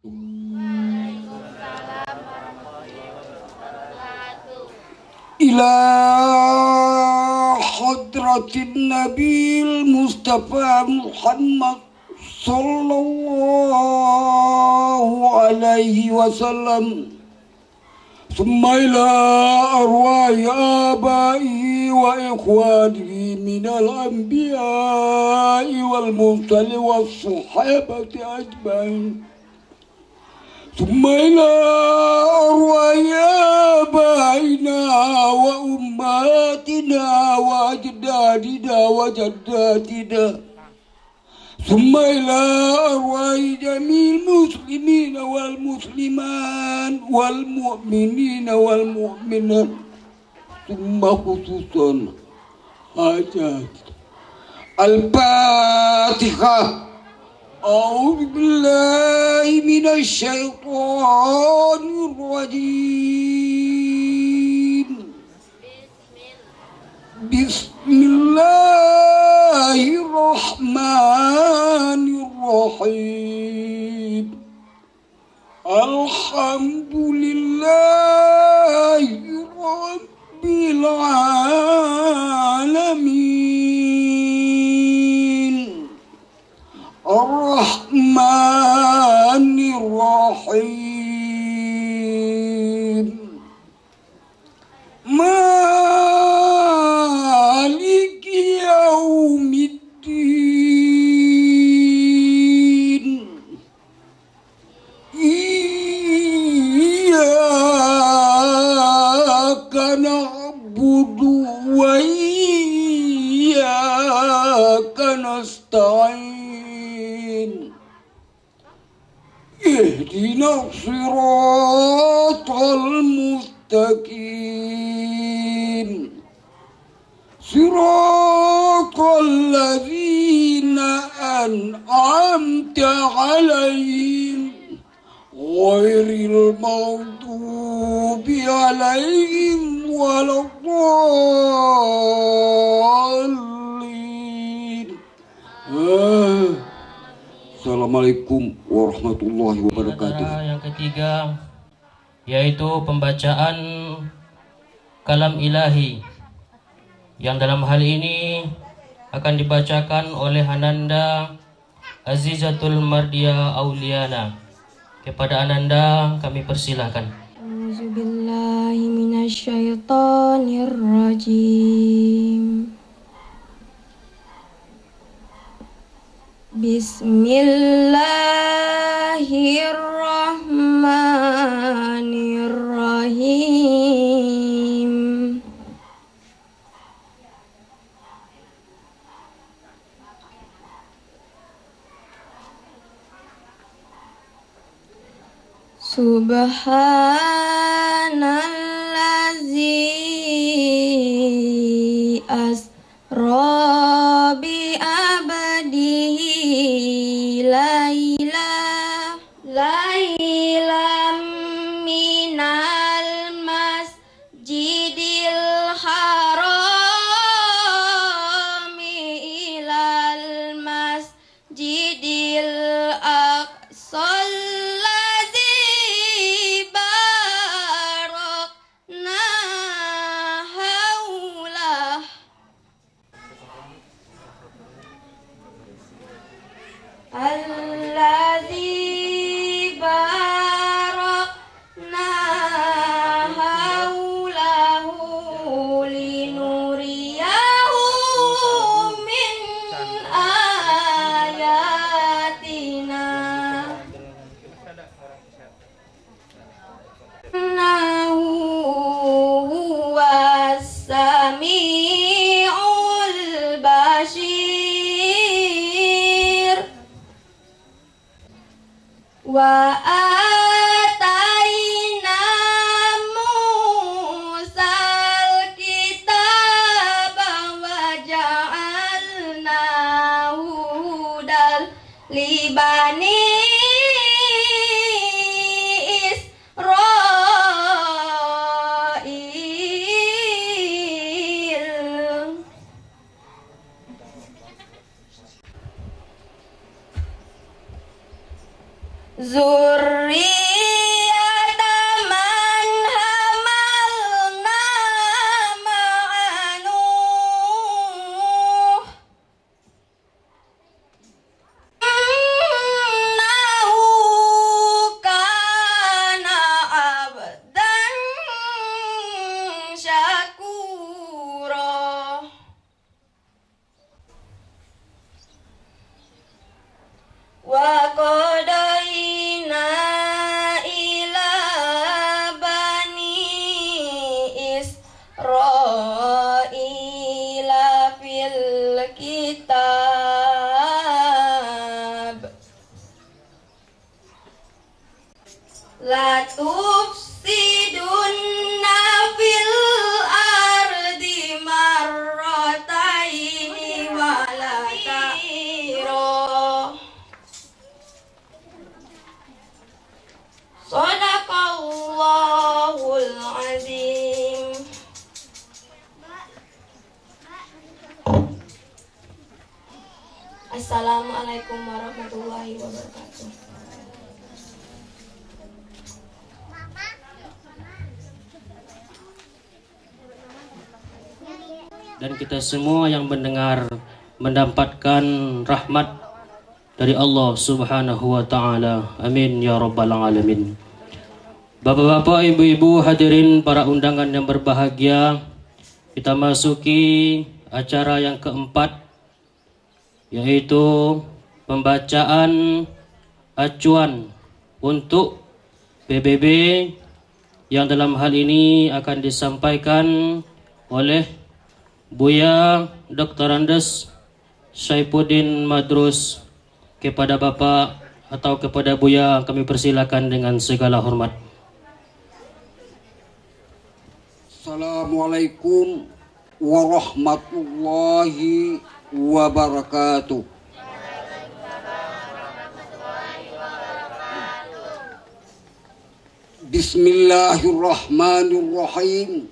Waalaikumsalam warahmatullahi wabarakatuh. Ila hadratin Nabil Mustafa Muhammad sallallahu alaihi wasallam. ثم إلى أرواح آبائي وإخواني من الأنبياء والمرسلين والصحابة أجمعين. ثم إلى أرواح آبائنا وأمهاتنا وأجدادنا وجداتنا. ثم إلى أرواح جميع المسلمين والمسلمات والمؤمنين والمؤمنات. ثم خصوصا حاجات الفاتحة. أعوذ بالله من الشيطان الرجيم. بسم الله الرحمن الرحيم. الحمد لله رب العالمين. الرحمن الرحيم. مالك يوم الدين. إياك نعبد وإياك نستعين. اهدنا الصراط المستقيم. صراط الذين أنعمت عليهم غير المغضوب عليهم ولا الضالين. Assalamualaikum warahmatullahi wabarakatuh. Yang ketiga yaitu pembacaan kalam ilahi yang dalam hal ini akan dibacakan oleh Ananda Azizatul Mardia Auliana. Kepada Ananda kami persilahkan. Auzubillahi minasyaitonirrajim. Bismillahirrahmanirrahim. Subhanallazi asra bi abdihi lailam minal masjidil harami ilal masjidil aqsal Alladzi barakna haulahu linuriyahu min ayatina. Innahu huwas sami'ul basir. Wa atayna Musal kitaba wa ja'alnahu hudal libani Israil. dzurriyyata man hamalna ma'a Nuh innahu kana abdan syakura. Wa qadaina ila bani Israila fil kitab la tufsidunna fil ardi marrataini wa la ta'ira. Sadaqallahul azim. Assalamualaikum warahmatullahi wabarakatuh. Dan kita semua yang mendengar mendapatkan rahmat dari Allah Subhanahu wa taala. Amin ya rabbal alamin. Bapak-bapak, ibu-ibu, hadirin para undangan yang berbahagia, kita masuki acara yang keempat, yaitu pembacaan acuan untuk PBB yang dalam hal ini akan disampaikan oleh Buya Dr. Andes Syaifuddin Madrus. Kepada Bapak atau kepada Buya kami persilakan dengan segala hormat. Assalamualaikum warahmatullahi wabarakatuh. Bismillahirrahmanirrahim.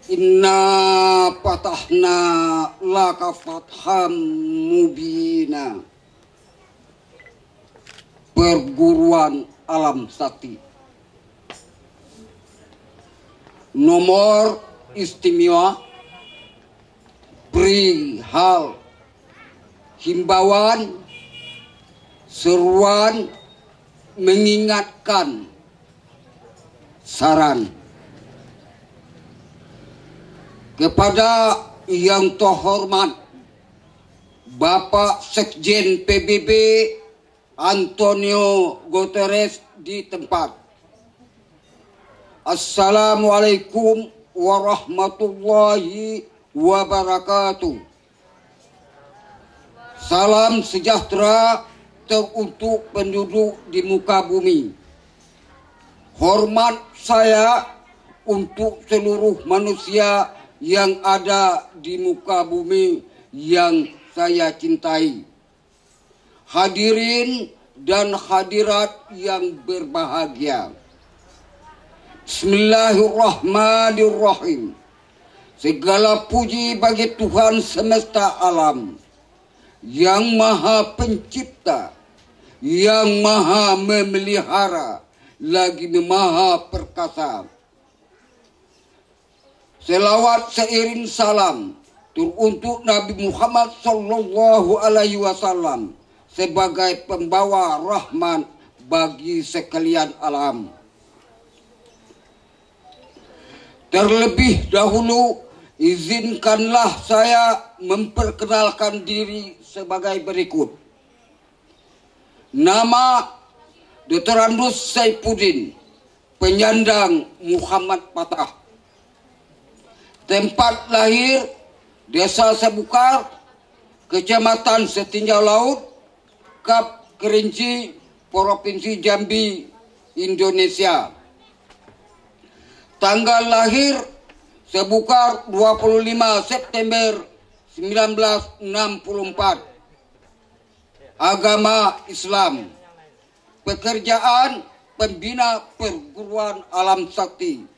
Inna patahna laka fatham mubina. Perguruan Alam Sakti. Nomor istimewa perihal himbauan, seruan, mengingatkan, saran kepada yang terhormat Bapak Sekjen PBB Antonio Guterres di tempat. Assalamualaikum warahmatullahi wabarakatuh. Salam sejahtera teruntuk penduduk di muka bumi. Hormat saya untuk seluruh manusia yang ada di muka bumi yang saya cintai. Hadirin dan hadirat yang berbahagia. Bismillahirrahmanirrahim. Segala puji bagi Tuhan semesta alam, yang maha pencipta, yang maha memelihara, lagi maha perkasa. Selawat seiring salam teruntuk Nabi Muhammad sallallahu alaihi wasallam sebagai pembawa rahmat bagi sekalian alam. Terlebih dahulu, izinkanlah saya memperkenalkan diri sebagai berikut. Nama Dr. Andes Syaifuddin, penyandang Muhammad Patah. Tempat lahir Desa Sebukar, Kecamatan Setinjau Laut, Kap Kerinci, Provinsi Jambi, Indonesia. Tanggal lahir Sebukar 25 September 1964. Agama Islam. Pekerjaan pembina perguruan Alam Sakti.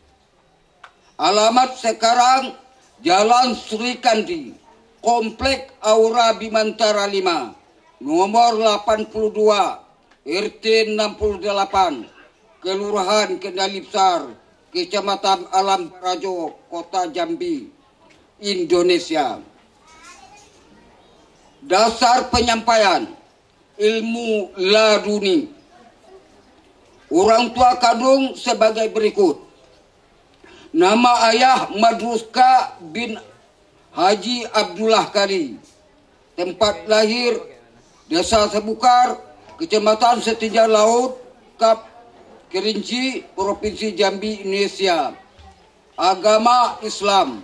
Alamat sekarang Jalan Sri Kandi, Komplek Aura Bimantara 5, nomor 82, RT 68, Kelurahan Kendali Besar, Kecamatan Alam Barajo, Kota Jambi, Indonesia. Dasar penyampaian ilmu laduni. Orang tua kandung sebagai berikut. Nama ayah Madruska bin Haji Abdullah Kali. Tempat lahir Desa Sebukar, Kecamatan Setinja Laut, Kap Kerinci, Provinsi Jambi, Indonesia. Agama Islam.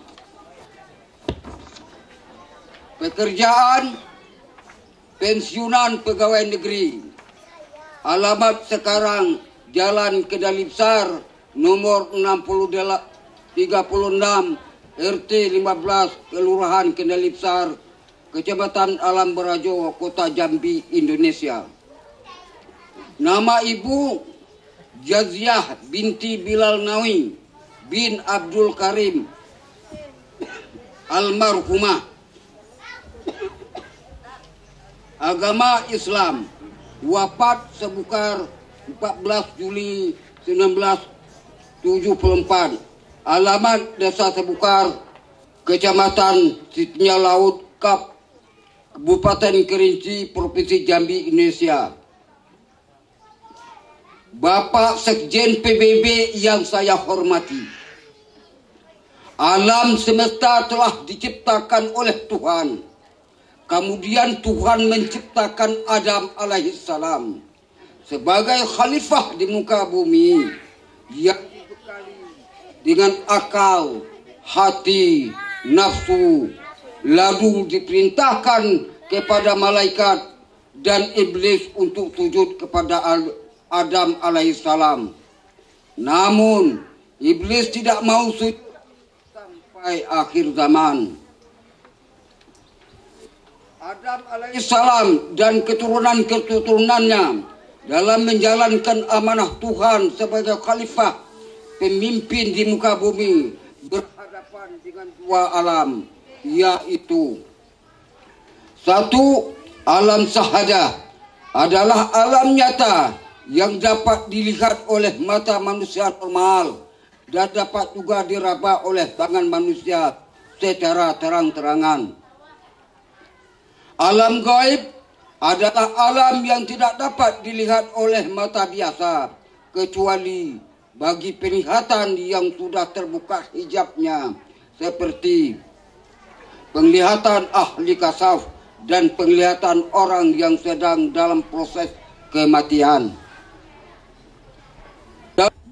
Pekerjaan pensiunan pegawai negeri. Alamat sekarang Jalan Kendali Besar nomor 36 RT 15 Kelurahan Kendali Besar, Kecamatan Alam Barajo, Kota Jambi, Indonesia. Nama ibu Jaziah binti Bilal Nawi bin Abdul Karim almarhumah. Agama Islam. Wafat Sebukar 14 Juli 1974. Alamat Desa Sebukar, Kecamatan Setinja Laut, Kap Kabupaten Kerinci, Provinsi Jambi, Indonesia. Bapak Sekjen PBB yang saya hormati. Alam semesta telah diciptakan oleh Tuhan. Kemudian Tuhan menciptakan Adam alaihissalam sebagai khalifah di muka bumi yang dibekali dengan akal, hati, nafsu, lalu diperintahkan kepada malaikat dan iblis untuk sujud kepada Adam alaihissalam. Namun iblis tidak mau sujud sampai akhir zaman. Adam alaihissalam dan keturunan-keturunannya dalam menjalankan amanah Tuhan sebagai khalifah pemimpin di muka bumi berhadapan dengan dua alam, yaitu satu, alam sahadah adalah alam nyata yang dapat dilihat oleh mata manusia normal dan dapat juga diraba oleh tangan manusia secara terang-terangan. Alam gaib adalah alam yang tidak dapat dilihat oleh mata biasa, kecuali bagi penglihatan yang sudah terbuka hijabnya, seperti penglihatan ahli kasaf dan penglihatan orang yang sedang dalam proses kematian.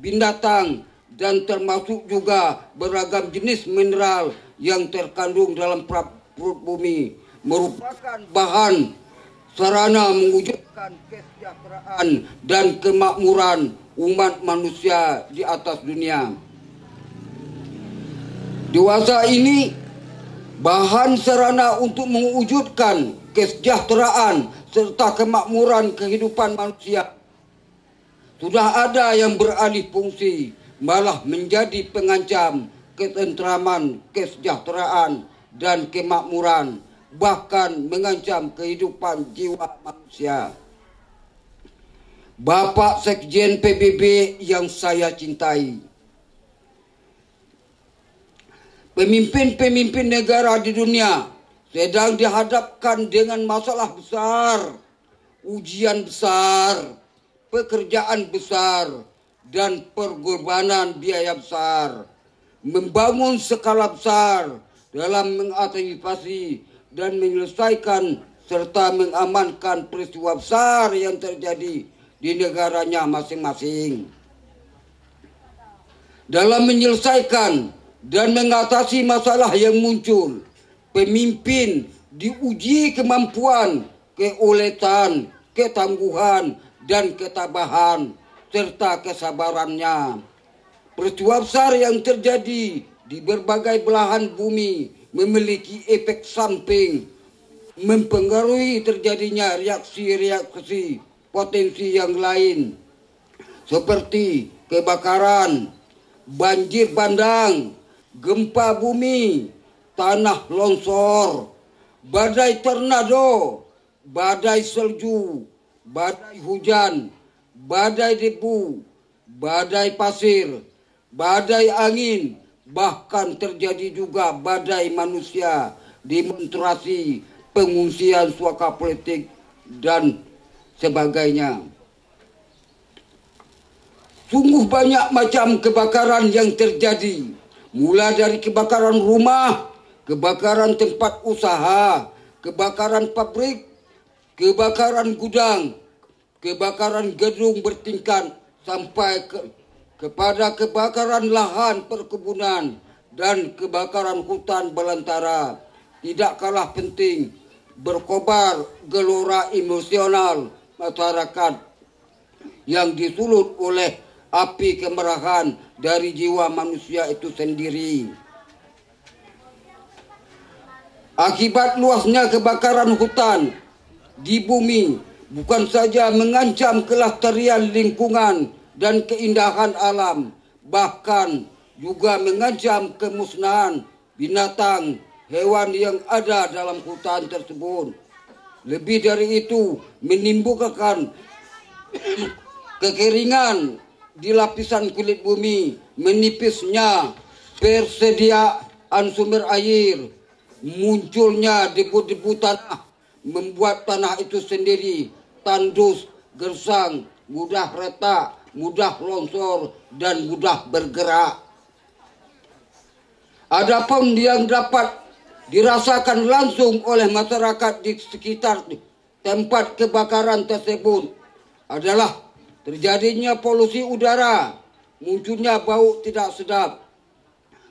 Binatang dan termasuk juga beragam jenis mineral yang terkandung dalam perut bumi merupakan bahan sarana mewujudkan kesejahteraan dan kemakmuran umat manusia di atas dunia. Dewasa ini bahan sarana untuk mewujudkan kesejahteraan serta kemakmuran kehidupan manusia. Sudah ada yang beralih fungsi, malah menjadi pengancam ketentraman, kesejahteraan, dan kemakmuran, bahkan mengancam kehidupan jiwa manusia. Bapak Sekjen PBB yang saya cintai, pemimpin-pemimpin negara di dunia sedang dihadapkan dengan masalah besar, ujian besar, pekerjaan besar, dan pengorbanan biaya besar, membangun skala besar dalam mengantisipasi dan menyelesaikan serta mengamankan peristiwa besar yang terjadi di negaranya masing-masing. Dalam menyelesaikan dan mengatasi masalah yang muncul, pemimpin diuji kemampuan, keuletan, ketangguhan, dan ketabahan, serta kesabarannya. Peristiwa besar yang terjadi di berbagai belahan bumi memiliki efek samping, mempengaruhi terjadinya reaksi-reaksi potensi yang lain, seperti kebakaran, banjir bandang, gempa bumi, tanah longsor, badai tornado, badai salju, badai hujan, badai debu, badai pasir, badai angin, bahkan terjadi juga badai manusia, demonstrasi, pengungsian suaka politik, dan sebagainya. Sungguh banyak macam kebakaran yang terjadi, mulai dari kebakaran rumah, kebakaran tempat usaha, kebakaran pabrik, kebakaran gudang, kebakaran gedung bertingkat, sampai kepada kebakaran lahan perkebunan dan kebakaran hutan belantara. Tidak kalah penting, berkobar gelora emosional masyarakat yang disulut oleh api kemarahan dari jiwa manusia itu sendiri. Akibat luasnya kebakaran hutan di bumi bukan saja mengancam kelestarian lingkungan dan keindahan alam, bahkan juga mengancam kemusnahan binatang, hewan yang ada dalam hutan tersebut. Lebih dari itu, menimbulkan kekeringan di lapisan kulit bumi, menipisnya persediaan sumber air, munculnya debu-debu tanah, membuat tanah itu sendiri tandus, gersang, mudah retak, mudah longsor, dan mudah bergerak. Adapun yang dapat dirasakan langsung oleh masyarakat di sekitar tempat kebakaran tersebut adalah terjadinya polusi udara, munculnya bau tidak sedap,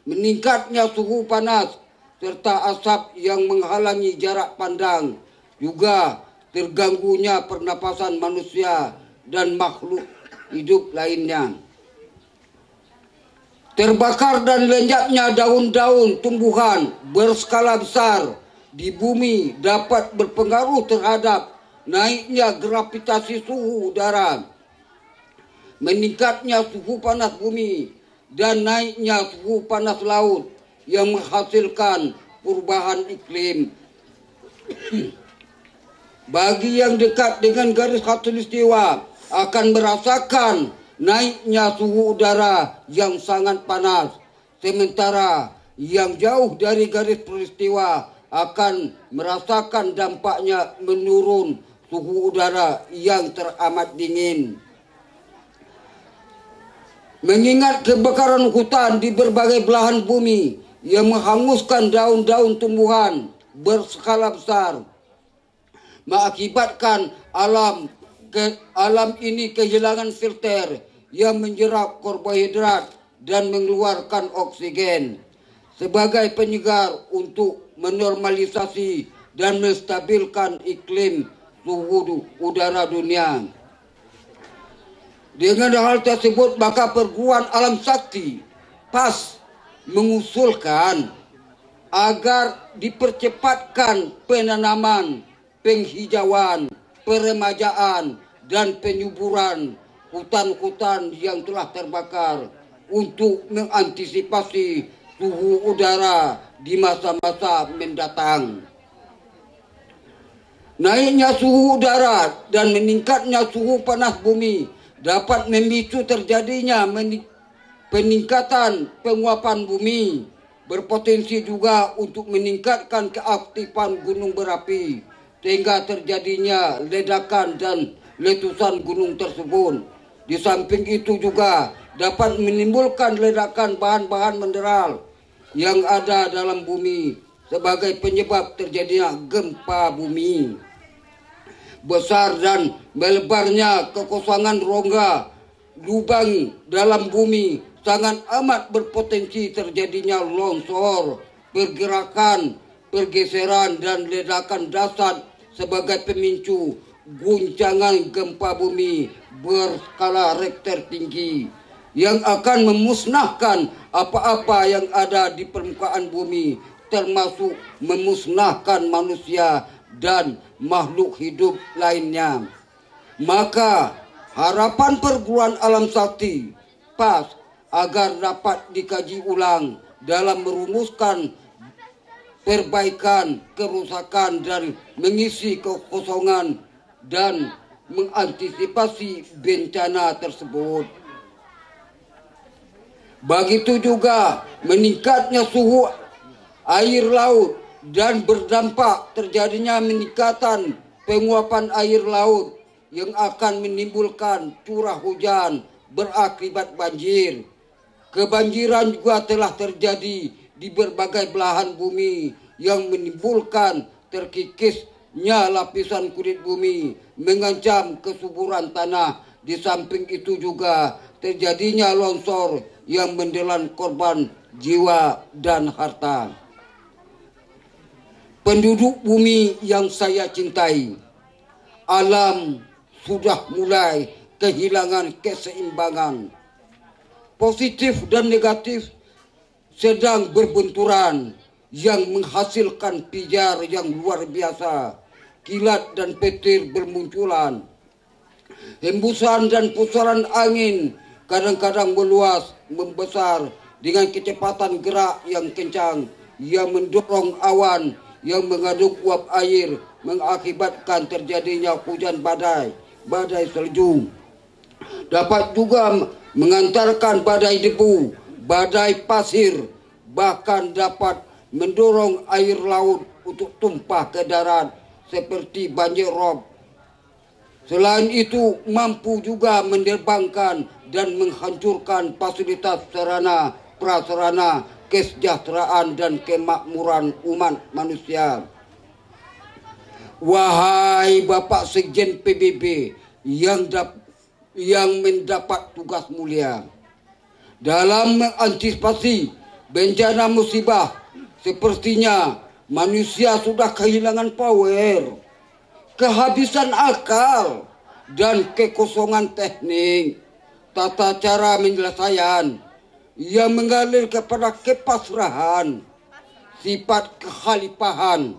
meningkatnya suhu panas, serta asap yang menghalangi jarak pandang, juga terganggunya pernapasan manusia dan makhluk hidup lainnya. Terbakar dan lenyapnya daun-daun tumbuhan berskala besar di bumi dapat berpengaruh terhadap naiknya gravitasi suhu udara, meningkatnya suhu panas bumi, dan naiknya suhu panas laut yang menghasilkan perubahan iklim. Bagi yang dekat dengan garis khatulistiwa akan merasakan naiknya suhu udara yang sangat panas, sementara yang jauh dari garis peristiwa akan merasakan dampaknya menurun suhu udara yang teramat dingin. Mengingat kebakaran hutan di berbagai belahan bumi yang menghanguskan daun-daun tumbuhan berskala besar, mengakibatkan alam ini kehilangan filter yang menyerap karbohidrat dan mengeluarkan oksigen sebagai penyegar untuk menormalisasi dan menstabilkan iklim suhu udara dunia. Dengan hal tersebut, maka perguruan alam sakti PAS mengusulkan agar dipercepatkan penanaman, penghijauan, peremajaan, dan penyuburan hutan-hutan yang telah terbakar untuk mengantisipasi suhu udara di masa-masa mendatang. Naiknya suhu udara dan meningkatnya suhu panas bumi dapat memicu terjadinya peningkatan penguapan bumi, berpotensi juga untuk meningkatkan keaktifan gunung berapi, sehingga terjadinya ledakan dan letusan gunung tersebut. Di samping itu juga dapat menimbulkan ledakan bahan-bahan mineral yang ada dalam bumi sebagai penyebab terjadinya gempa bumi besar dan melebarnya kekosongan rongga lubang dalam bumi. Sangat amat berpotensi terjadinya longsor, pergerakan, pergeseran, dan ledakan dasar sebagai pemicu guncangan gempa bumi berskala Richter tinggi yang akan memusnahkan apa-apa yang ada di permukaan bumi, termasuk memusnahkan manusia dan makhluk hidup lainnya. Maka harapan perguruan alam sakti PAS agar dapat dikaji ulang dalam merumuskan perbaikan kerusakan dan mengisi kekosongan dan mengantisipasi bencana tersebut. Begitu juga meningkatnya suhu air laut dan berdampak terjadinya meningkatan penguapan air laut yang akan menimbulkan curah hujan berakibat banjir. Kebanjiran juga telah terjadi di berbagai belahan bumi yang menimbulkan terkikisnya lapisan kulit bumi, mengancam kesuburan tanah. Di samping itu juga terjadinya longsor yang menelan korban jiwa dan harta. Penduduk bumi yang saya cintai, alam sudah mulai kehilangan keseimbangan. Positif dan negatif sedang berbenturan yang menghasilkan pijar yang luar biasa. Kilat dan petir bermunculan. Hembusan dan pusaran angin kadang-kadang meluas, membesar dengan kecepatan gerak yang kencang yang mendorong awan yang mengaduk uap air, mengakibatkan terjadinya hujan badai salju. Dapat juga mengantarkan badai debu, badai pasir, bahkan dapat mendorong air laut untuk tumpah ke darat seperti banjir rob. Selain itu, mampu juga menerbangkan dan menghancurkan fasilitas sarana, prasarana, kesejahteraan dan kemakmuran umat manusia. Wahai Bapak Sekjen PBB yang mendapat tugas mulia dalam mengantisipasi bencana musibah, sepertinya manusia sudah kehilangan power, kehabisan akal, dan kekosongan teknik tata cara penyelesaian yang mengalir kepada kepasrahan. Sifat kekhalifahan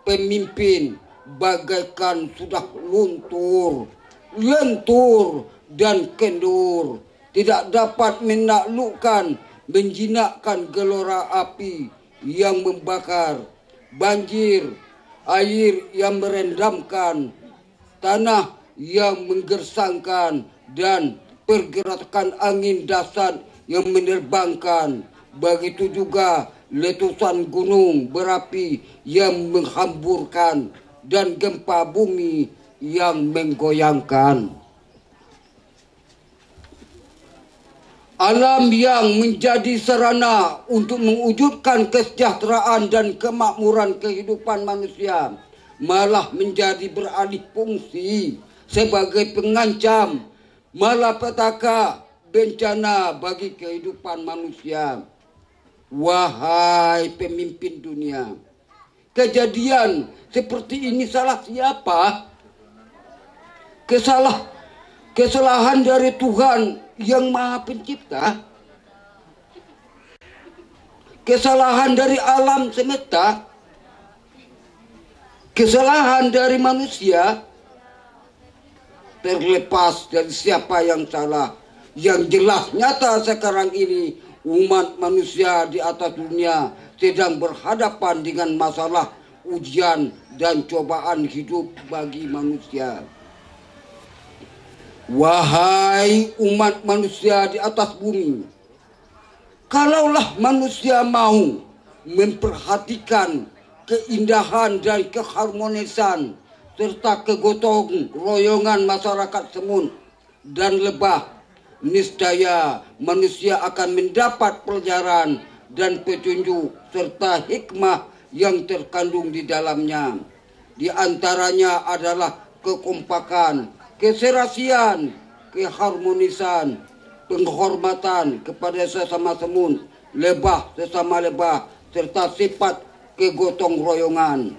pemimpin bagaikan sudah lentur dan kendur, tidak dapat menaklukkan, menjinakkan gelora api yang membakar, banjir, air yang merendamkan, tanah yang menggersangkan, dan pergerakan angin dasar yang menerbangkan. Begitu juga letusan gunung berapi yang menghamburkan dan gempa bumi yang menggoyangkan. Alam yang menjadi sarana untuk mewujudkan kesejahteraan dan kemakmuran kehidupan manusia malah menjadi beralih fungsi sebagai pengancam, malapetaka, bencana bagi kehidupan manusia. Wahai pemimpin dunia, kejadian seperti ini salah siapa? Kesalahan dari Tuhan yang Maha Pencipta? Kesalahan dari alam semesta? Kesalahan dari manusia? Terlepas dari siapa yang salah, yang jelas nyata sekarang ini umat manusia di atas dunia sedang berhadapan dengan masalah, ujian, dan cobaan hidup bagi manusia. Wahai umat manusia di atas bumi, kalaulah manusia mau memperhatikan keindahan dan keharmonisan serta kegotong royongan masyarakat semut dan lebah, niscaya manusia akan mendapat pelajaran dan petunjuk serta hikmah yang terkandung di dalamnya. Di antaranya adalah kekompakan, keserasian, keharmonisan, penghormatan kepada sesama semut, lebah sesama lebah, serta sifat kegotong royongan.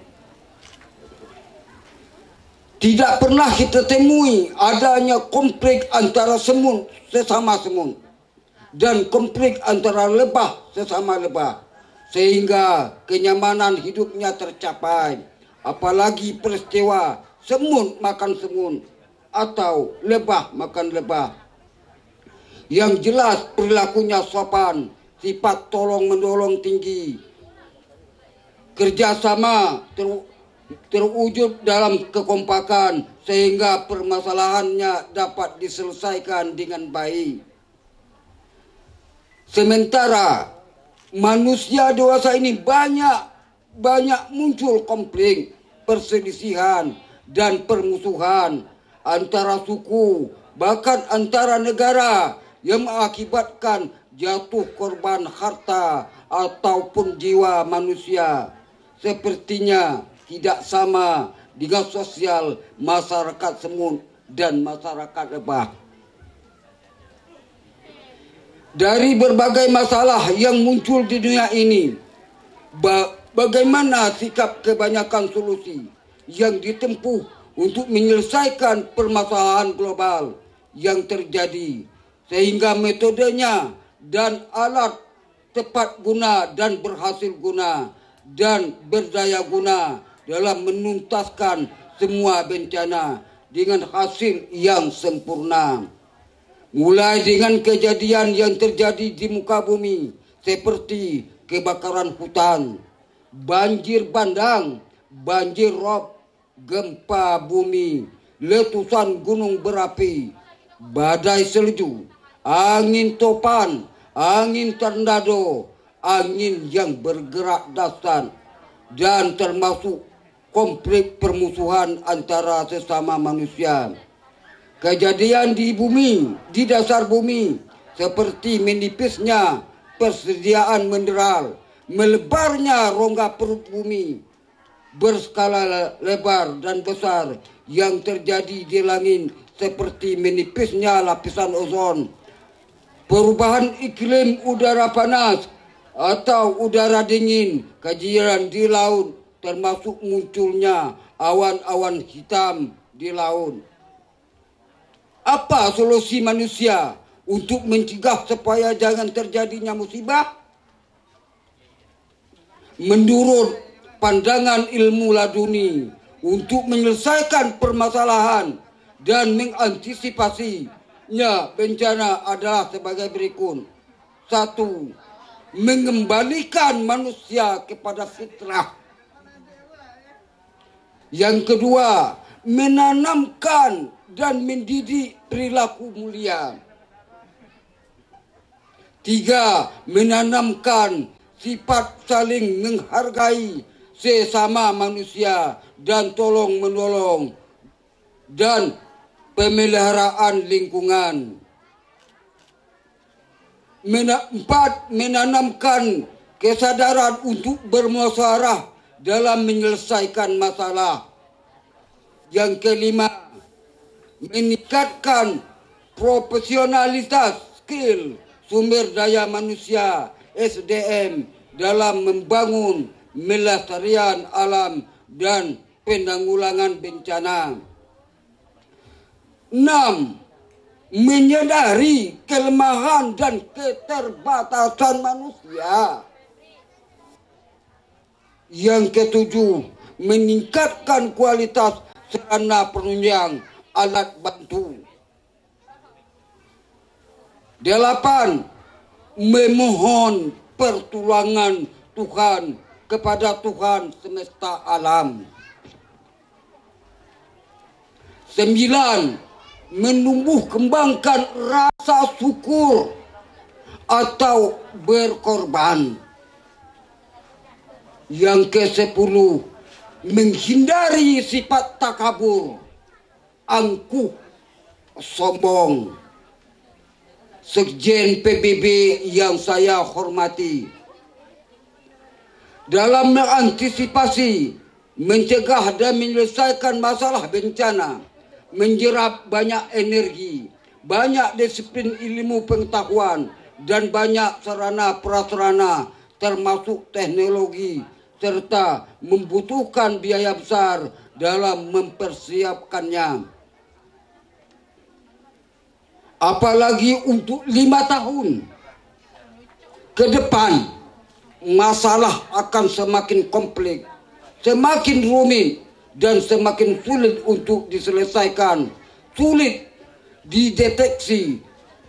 Tidak pernah kita temui adanya konflik antara semut sesama semut dan konflik antara lebah sesama lebah, sehingga kenyamanan hidupnya tercapai. Apalagi peristiwa semut makan semut atau lebah makan lebah. Yang jelas perilakunya sopan, sifat tolong menolong tinggi, kerjasama terwujud dalam kekompakan sehingga permasalahannya dapat diselesaikan dengan baik. Sementara manusia dewasa ini banyak muncul konflik, perselisihan dan permusuhan antara suku, bahkan antara negara yang mengakibatkan jatuh korban harta ataupun jiwa manusia. Sepertinya tidak sama dengan sosial masyarakat semut dan masyarakat lebah. Dari berbagai masalah yang muncul di dunia ini, bagaimana sikap kebanyakan solusi yang ditempuh untuk menyelesaikan permasalahan global yang terjadi, sehingga metodenya dan alat tepat guna dan berhasil guna dan berdaya guna dalam menuntaskan semua bencana dengan hasil yang sempurna. Mulai dengan kejadian yang terjadi di muka bumi seperti kebakaran hutan, banjir bandang, banjir rob, gempa bumi, letusan gunung berapi, badai salju, angin topan, angin tornado, angin yang bergerak dahsyat, dan termasuk konflik permusuhan antara sesama manusia. Kejadian di bumi, di dasar bumi, seperti menipisnya persediaan mineral, melebarnya rongga perut bumi berskala lebar dan besar yang terjadi di langit, seperti menipisnya lapisan ozon, perubahan iklim udara panas atau udara dingin, kejiran di laut, termasuk munculnya awan-awan hitam di laut. Apa solusi manusia untuk mencegah supaya jangan terjadinya musibah? Menurut pandangan ilmu laduni, untuk menyelesaikan permasalahan dan mengantisipasinya bencana adalah sebagai berikut. 1. Mengembalikan manusia kepada fitrah. Yang kedua, menanamkan dan mendidik perilaku mulia. 3. Menanamkan sifat saling menghargai sesama manusia dan tolong menolong dan pemeliharaan lingkungan. 4. Menanamkan kesadaran untuk bermusyawarah dalam menyelesaikan masalah. Yang kelima, meningkatkan profesionalitas skill sumber daya manusia SDM dalam membangun melestarian alam dan penanggulangan bencana. 6. Menyadari kelemahan dan keterbatasan manusia. Yang ketujuh, meningkatkan kualitas sarana penunjang alat bantu. 8. Memohon pertolongan Tuhan kepada Tuhan semesta alam. 9. Menumbuh kembangkan rasa syukur atau berkorban. Yang ke-10, menghindari sifat takabur, angkuh, sombong. Sekjen PBB yang saya hormati, dalam mengantisipasi, mencegah dan menyelesaikan masalah bencana, menjerap banyak energi, banyak disiplin ilmu pengetahuan, dan banyak sarana prasarana termasuk teknologi, serta membutuhkan biaya besar dalam mempersiapkannya. Apalagi untuk 5 tahun ke depan, masalah akan semakin kompleks, semakin rumit, dan semakin sulit untuk diselesaikan, sulit dideteksi.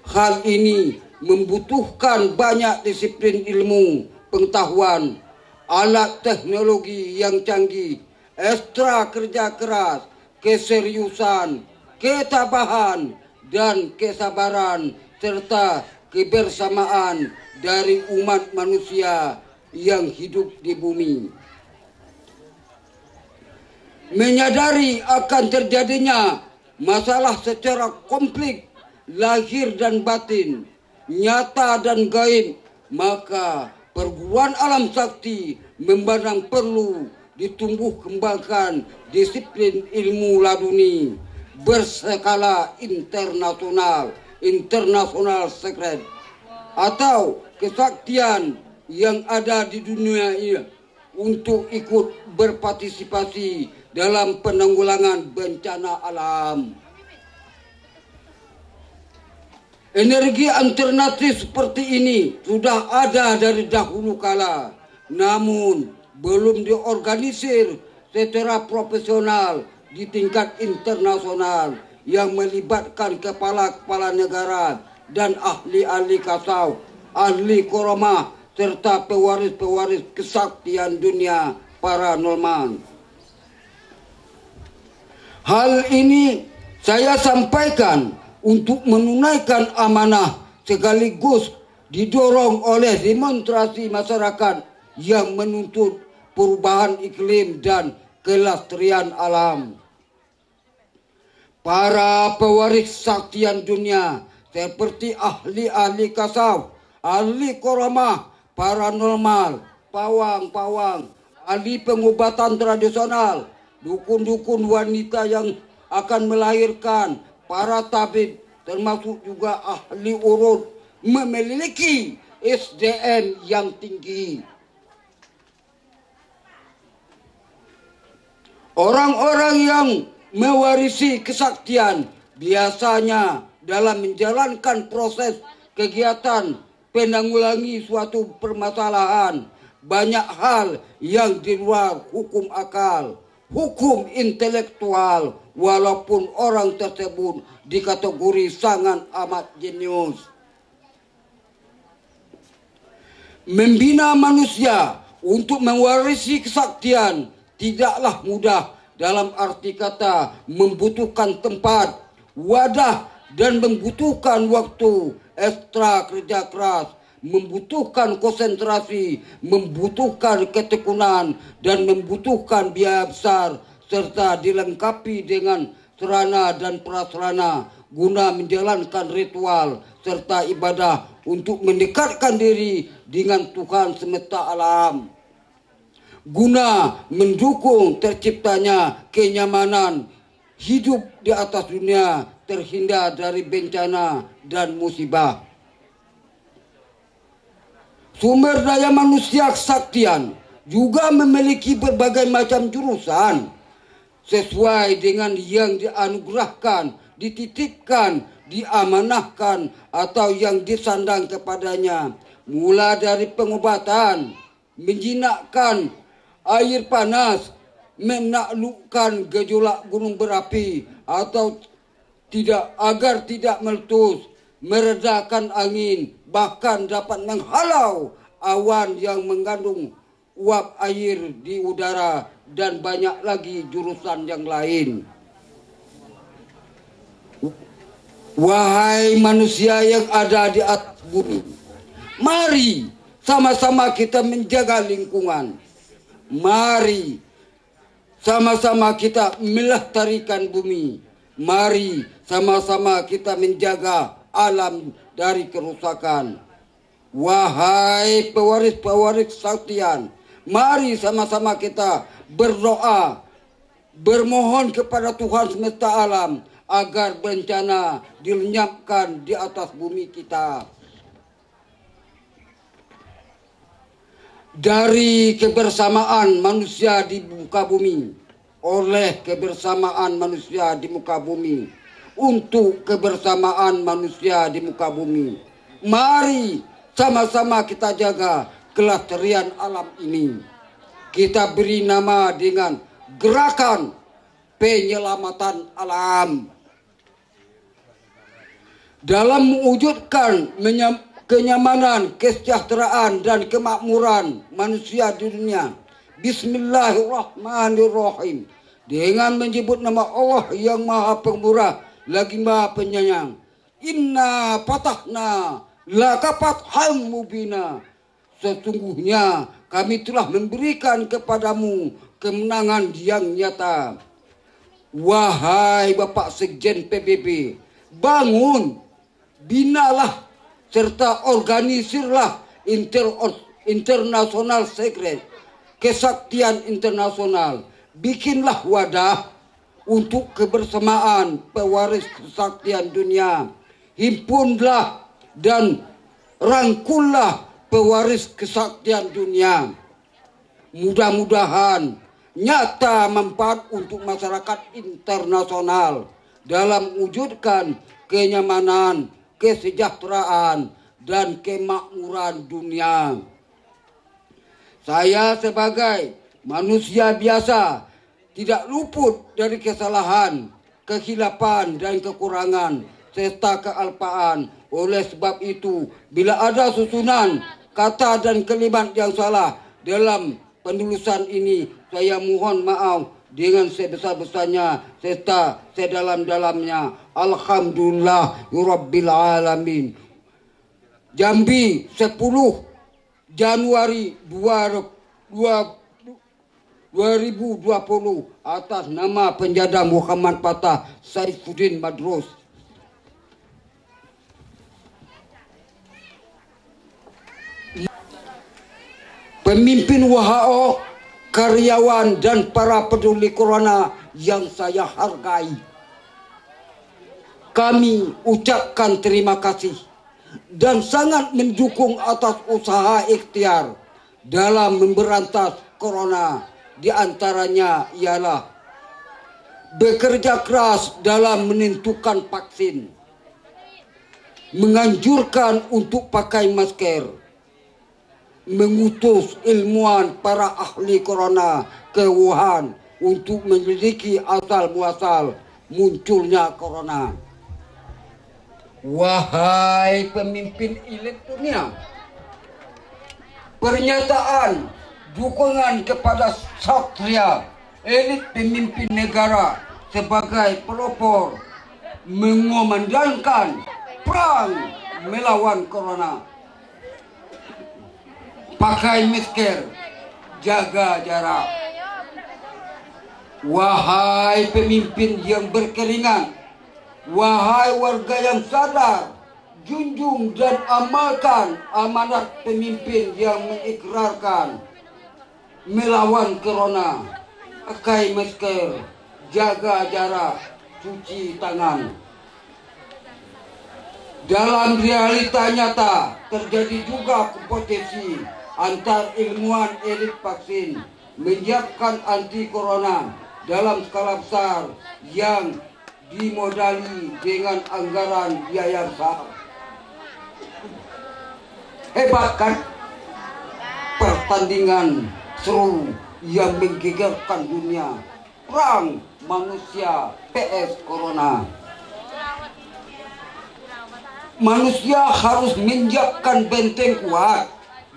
Hal ini membutuhkan banyak disiplin ilmu, pengetahuan, alat teknologi yang canggih, ekstra kerja keras, keseriusan, ketabahan, dan kesabaran, serta kebersamaan dari umat manusia yang hidup di bumi. Menyadari akan terjadinya masalah secara konflik lahir dan batin, nyata dan gaib, maka perguruan alam sakti memandang perlu ditumbuh kembangkan disiplin ilmu laduni berskala internasional secret atau kesaktian yang ada di dunia ini untuk ikut berpartisipasi dalam penanggulangan bencana alam. Energi alternatif seperti ini sudah ada dari dahulu kala, namun belum diorganisir secara profesional di tingkat internasional yang melibatkan kepala-kepala negara dan ahli-ahli kasau, ahli koromah, serta pewaris-pewaris kesaktian dunia paranormal. Hal ini saya sampaikan untuk menunaikan amanah sekaligus didorong oleh demonstrasi masyarakat yang menuntut perubahan iklim dan kelestarian alam. Para pewaris kesaktian dunia seperti ahli-ahli kasau, ahli koromah, paranormal, pawang-pawang, ahli pengobatan tradisional, dukun-dukun wanita yang akan melahirkan, para tabib, termasuk juga ahli urut, memiliki SDM yang tinggi. Orang-orang yang mewarisi kesaktian biasanya dalam menjalankan proses kegiatan penanggulangi suatu permasalahan banyak hal yang di luar hukum akal, hukum intelektual, walaupun orang tersebut dikategori sangat amat jenius. Membina manusia untuk mewarisi kesaktian tidaklah mudah, dalam arti kata membutuhkan tempat, wadah, dan membutuhkan waktu, ekstra kerja keras, membutuhkan konsentrasi, membutuhkan ketekunan, dan membutuhkan biaya besar, serta dilengkapi dengan sarana dan prasarana guna menjalankan ritual serta ibadah untuk mendekatkan diri dengan Tuhan semesta alam, guna mendukung terciptanya kenyamanan hidup di atas dunia, terhindar dari bencana dan musibah. Sumber daya manusia kesaktian juga memiliki berbagai macam jurusan sesuai dengan yang dianugerahkan, dititipkan, diamanahkan, atau yang disandang kepadanya, mulai dari pengobatan, menjinakkan air panas, menaklukkan gejolak gunung berapi atau tidak agar tidak meletus, meredakan angin, bahkan dapat menghalau awan yang mengandung uap air di udara, dan banyak lagi jurusan yang lain. Wahai manusia yang ada di atas bumi, mari sama-sama kita menjaga lingkungan. Mari sama-sama kita melestarikan bumi. Mari sama-sama kita menjaga alam dari kerusakan. Wahai pewaris-pewaris kesaktian, mari sama-sama kita berdoa, bermohon kepada Tuhan semesta alam agar bencana dilenyapkan di atas bumi kita. Dari kebersamaan manusia di muka bumi, oleh kebersamaan manusia di muka bumi, untuk kebersamaan manusia di muka bumi, mari sama-sama kita jaga kelestarian alam ini. Kita beri nama dengan gerakan penyelamatan alam. Dalam mewujudkan kenyamanan, kesejahteraan, dan kemakmuran manusia di dunia, Bismillahirrahmanirrahim. Dengan menyebut nama Allah yang Maha Pemurah lagi Maha Penyayang. Inna patahna laka fatham mubina. Sesungguhnya kami telah memberikan kepadamu kemenangan yang nyata. Wahai Bapak Sekjen PBB, bangun, binalah, serta organisirlah internasional sekret, kesaktian internasional. Bikinlah wadah untuk kebersamaan pewaris kesaktian dunia. Himpunlah dan rangkullah pewaris kesaktian dunia. Mudah-mudahan nyata manfaat untuk masyarakat internasional dalam wujudkan kenyamanan, kesejahteraan, dan kemakmuran dunia. Saya sebagai manusia biasa tidak luput dari kesalahan, kehilapan, dan kekurangan serta kealpaan. Oleh sebab itu, bila ada susunan kata dan kalimat yang salah dalam penulisan ini, saya mohon maaf dengan sebesar-besarnya serta sedalam-dalamnya. Alhamdulillah Rabbil Alamin. Jambi 10 Januari 2020 atas nama penjada Muhammad Fatah Saifuddin Madrus. Pemimpin WHO, karyawan dan para peduli corona yang saya hargai, kami ucapkan terima kasih dan sangat mendukung atas usaha ikhtiar dalam memberantas corona. Di antaranya ialah bekerja keras dalam menentukan vaksin, menganjurkan untuk pakai masker, mengutus ilmuwan para ahli corona ke Wuhan untuk menyelidiki asal-muasal munculnya corona. Wahai pemimpin elit dunia, pernyataan dukungan kepada satria elit pemimpin negara sebagai pelopor mengumandangkan perang melawan corona. Pakai masker, jaga jarak. Wahai pemimpin yang berkeringat, wahai warga yang sadar, junjung dan amalkan amanat pemimpin yang mengikrarkan melawan corona. Pakai masker, jaga jarak, cuci tangan. Dalam realita nyata terjadi juga kompetisi antar ilmuwan elit vaksin menyiapkan anti corona dalam skala besar yang dimodali dengan anggaran biaya besar. Hebat kan? Pertandingan seru yang menggegerkan dunia. Perang manusia PS Corona. Manusia harus menyiapkan benteng kuat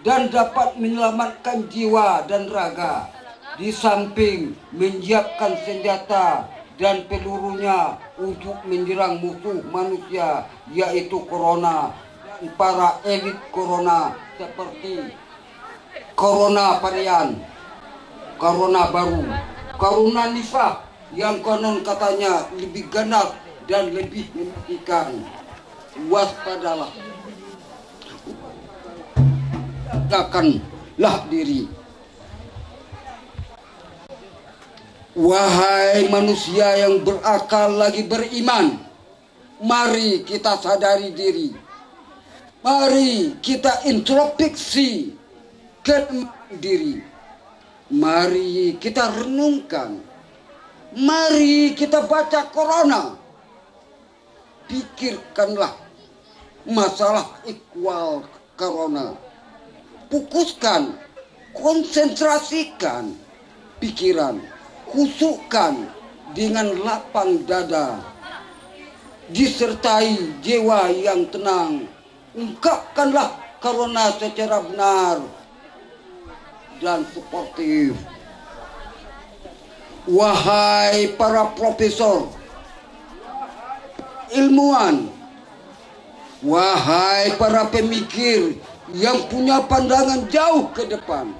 dan dapat menyelamatkan jiwa dan raga. Di samping menyiapkan senjata dan pelurunya untuk menyerang musuh manusia, yaitu corona dan para elit corona seperti corona varian, corona baru, corona nifah yang konon katanya lebih ganas dan lebih mematikan. Waspadalah, jagakanlah diri. Wahai manusia yang berakal lagi beriman, mari kita sadari diri. Mari kita introspeksi ke diri. Mari kita renungkan. Mari kita baca corona. Pikirkanlah masalah ikhwal corona. Fokuskan, konsentrasikan pikiran. Khusukkan dengan lapang dada, disertai jiwa yang tenang. Ungkapkanlah corona secara benar dan sportif. Wahai para profesor, ilmuwan, wahai para pemikir yang punya pandangan jauh ke depan,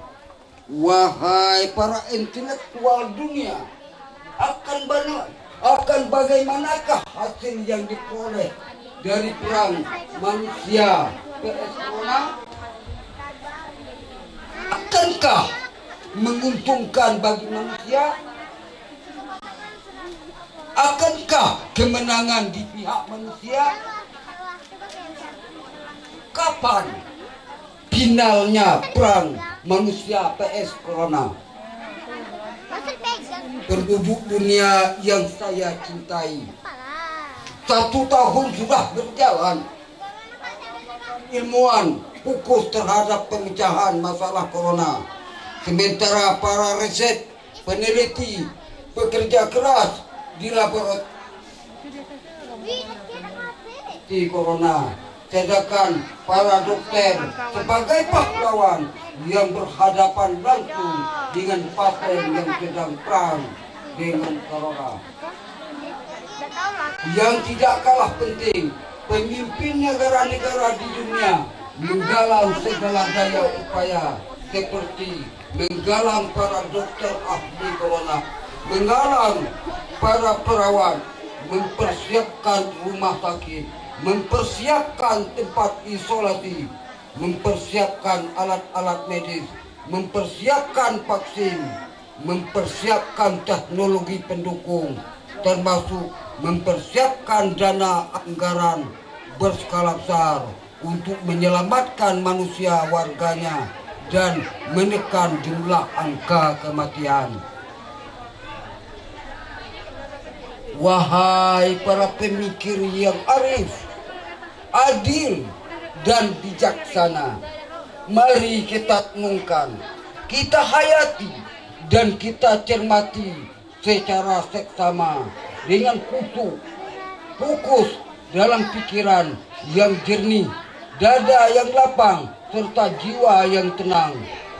wahai para intelektual dunia, akan bagaimanakah hasil yang diperoleh dari perang manusia PS Corona? Akankah menguntungkan bagi manusia? Akankah kemenangan di pihak manusia? Kapan finalnya perang manusia PS Corona? Penduduk dunia yang saya cintai, 1 tahun sudah berjalan. Ilmuwan fokus terhadap pemecahan masalah corona, sementara para riset, peneliti bekerja keras di laboratorium corona, sedangkan para dokter sebagai pahlawan yang berhadapan langsung dengan pasien yang sedang perang dengan corona. Yang tidak kalah penting, pemimpin negara-negara di dunia menggalang segala daya upaya seperti menggalang para dokter ahli corona, menggalang para perawat, mempersiapkan rumah sakit, mempersiapkan tempat isolasi, mempersiapkan alat-alat medis, mempersiapkan vaksin, mempersiapkan teknologi pendukung, termasuk mempersiapkan dana anggaran berskala besar untuk menyelamatkan manusia warganya dan menekan jumlah angka kematian. Wahai para pemikir yang arif, adil, dan bijaksana, mari kita renungkan, kita hayati, dan kita cermati secara seksama dengan fokus dalam pikiran yang jernih, dada yang lapang, serta jiwa yang tenang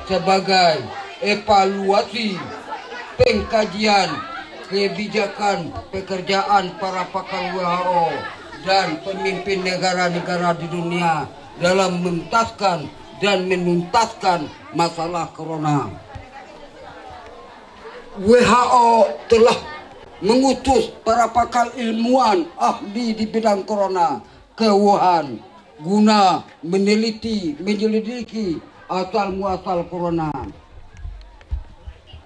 sebagai evaluasi pengkajian kebijakan pekerjaan para pakar WHO dan pemimpin negara-negara di dunia dalam menuntaskan dan menuntaskan masalah corona. WHO telah mengutus para pakar ilmuwan ahli di bidang corona ke Wuhan guna menyelidiki asal-muasal corona.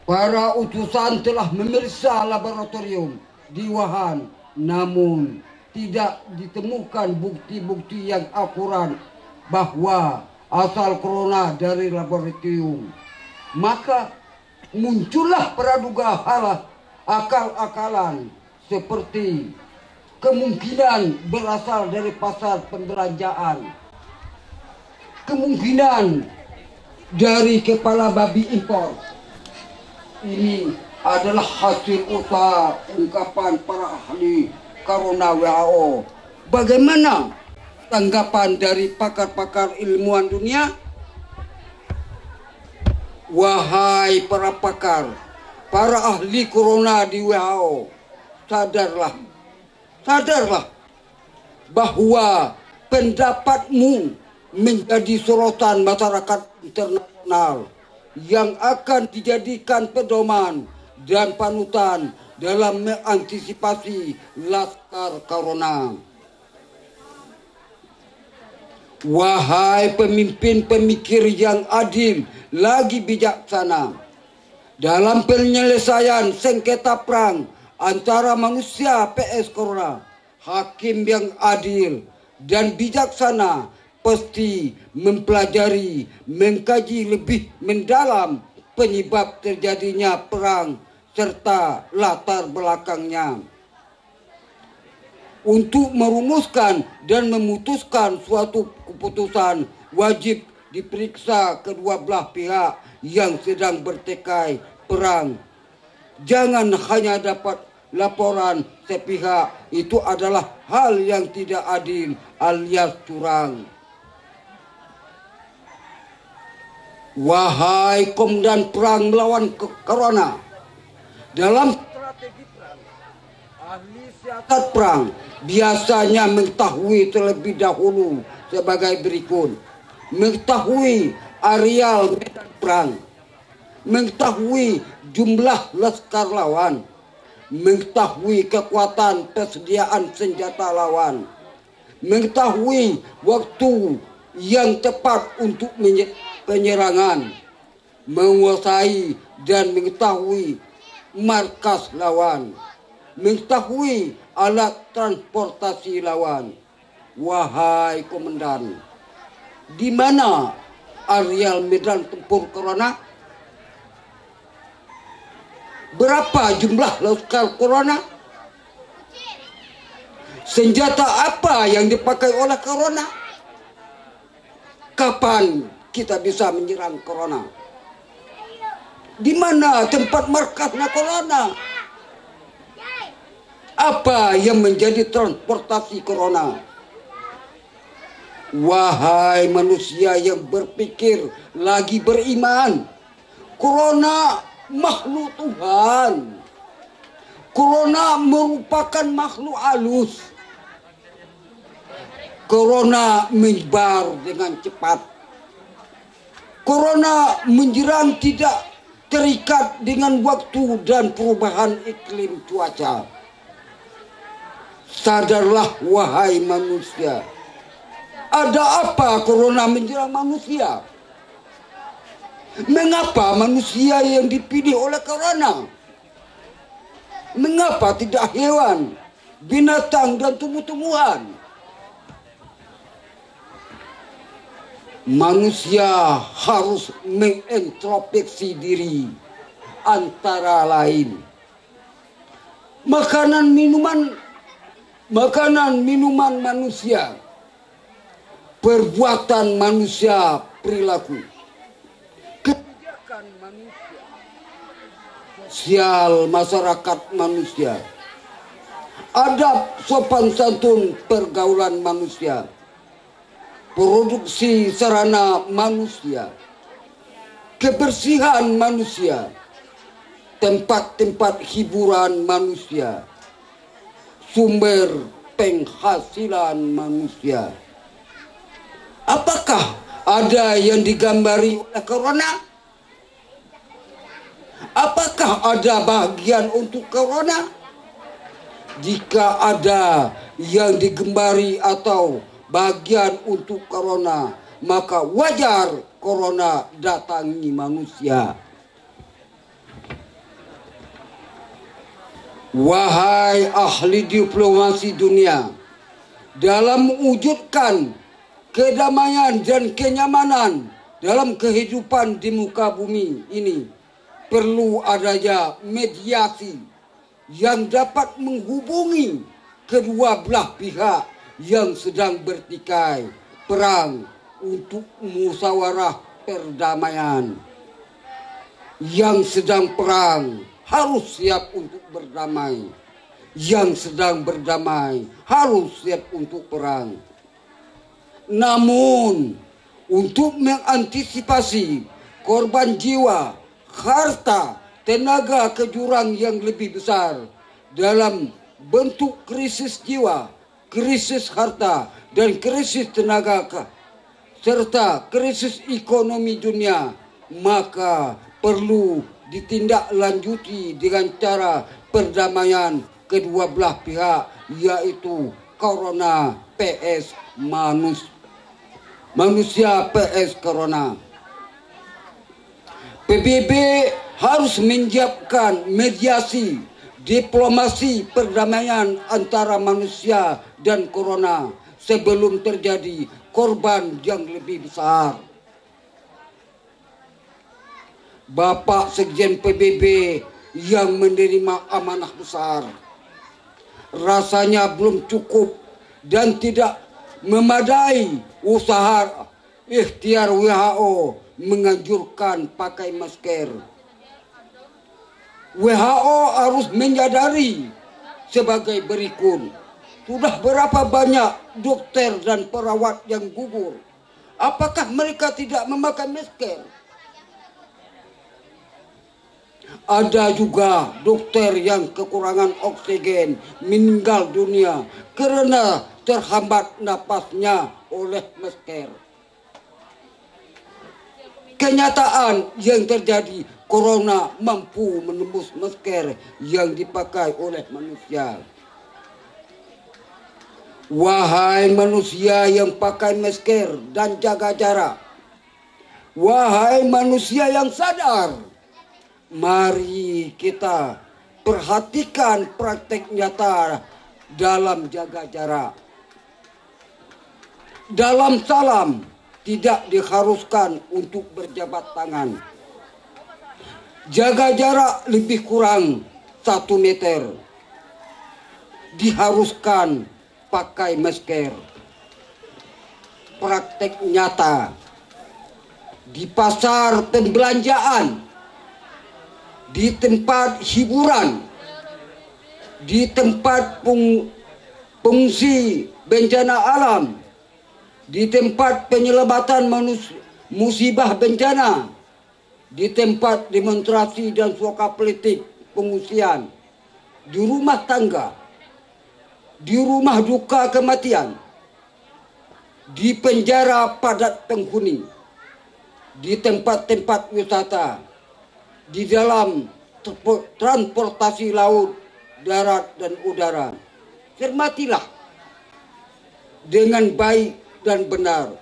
Para utusan telah memeriksa laboratorium di Wuhan, namun tidak ditemukan bukti-bukti yang akurat bahwa asal corona dari laboratorium. Maka muncullah praduga akal-akalan seperti kemungkinan berasal dari pasar pembelanjaan, kemungkinan dari kepala babi impor. Ini adalah hasil usaha ungkapan para ahli corona WHO. Bagaimana tanggapan dari pakar-pakar ilmuwan dunia? Wahai para pakar, para ahli corona di WHO, sadarlah bahwa pendapatmu menjadi sorotan masyarakat internasional yang akan dijadikan pedoman dan panutan dalam mengantisipasi laskar corona. Wahai pemimpin pemikir yang adil lagi bijaksana, dalam penyelesaian sengketa perang antara manusia PS Corona, hakim yang adil dan bijaksana pasti mempelajari, mengkaji lebih mendalam penyebab terjadinya perang serta latar belakangnya. Untuk merumuskan dan memutuskan suatu keputusan, wajib diperiksa kedua belah pihak yang sedang bertikai perang. Jangan hanya dapat laporan sepihak, itu adalah hal yang tidak adil alias curang. Wahai komandan perang melawan corona, Dalam strategi perang, ahli siasat perang biasanya mengetahui terlebih dahulu sebagai berikut. Mengetahui areal medan perang, mengetahui jumlah laskar lawan, mengetahui kekuatan persediaan senjata lawan, mengetahui waktu yang tepat untuk penyerangan, menguasai dan mengetahui markas lawan, mengetahui alat transportasi lawan. Wahai komandan, di mana areal medan tempur Corona? Berapa jumlah laskar Corona? Senjata apa yang dipakai oleh Corona? Kapan kita bisa menyerang Corona? Di mana tempat markasnya Corona? Apa yang menjadi transportasi Corona? Wahai manusia yang berpikir lagi beriman, Corona makhluk Tuhan. Corona merupakan makhluk halus. Corona menyebar dengan cepat. Corona menyerang tidak terikat dengan waktu dan perubahan iklim cuaca. Sadarlah wahai manusia. Ada apa Corona menyerang manusia? Mengapa manusia yang dipilih oleh Corona? Mengapa tidak hewan, binatang dan tumbuh-tumbuhan? Manusia harus mengintrospeksi diri, antara lain makanan minuman manusia, perbuatan manusia, perilaku, kebijakan manusia, sosial masyarakat manusia, adab sopan santun pergaulan manusia, produksi sarana manusia, kebersihan manusia, tempat-tempat hiburan manusia, sumber penghasilan manusia. Apakah ada yang digambari oleh Corona? Apakah ada bagian untuk Corona? Jika ada yang digambari atau bagian untuk Corona, maka wajar Corona datangi manusia. Wahai ahli diplomasi dunia, dalam mewujudkan kedamaian dan kenyamanan dalam kehidupan di muka bumi ini, perlu adanya mediasi yang dapat menghubungi kedua belah pihak yang sedang bertikai perang untuk musyawarah perdamaian. Yang sedang perang harus siap untuk berdamai. Yang sedang berdamai harus siap untuk perang. Namun, untuk mengantisipasi korban jiwa, harta, tenaga ke jurang yang lebih besar dalam bentuk krisis jiwa, krisis harta, dan krisis tenaga serta krisis ekonomi dunia, maka perlu ditindaklanjuti dengan cara perdamaian kedua belah pihak, yaitu Corona PS manusia PS Corona. PBB harus menyiapkan mediasi diplomasi perdamaian antara manusia dan Corona sebelum terjadi korban yang lebih besar. Bapak Sekjen PBB yang menerima amanah besar rasanya belum cukup dan tidak memadai usaha ikhtiar WHO menganjurkan pakai masker. WHO harus menyadari sebagai berikut. Sudah berapa banyak dokter dan perawat yang gugur? Apakah mereka tidak memakai masker? Ada juga dokter yang kekurangan oksigen meninggal dunia karena terhambat napasnya oleh masker. Kenyataan yang terjadi, corona mampu menembus masker yang dipakai oleh manusia. Wahai manusia yang pakai masker dan jaga jarak, wahai manusia yang sadar, mari kita perhatikan praktek nyata dalam jaga jarak. Dalam salam tidak diharuskan untuk berjabat tangan. Jaga jarak lebih kurang 1 meter. Diharuskan pakai masker. Praktek nyata di pasar pembelanjaan, di tempat hiburan, di tempat pengungsi bencana alam, di tempat penyelamatan musibah bencana, di tempat demonstrasi dan suaka politik pengungsian, di rumah tangga, di rumah duka kematian, di penjara padat penghuni, di tempat-tempat wisata, di dalam transportasi laut, darat, dan udara. Cermatilah dengan baik dan benar,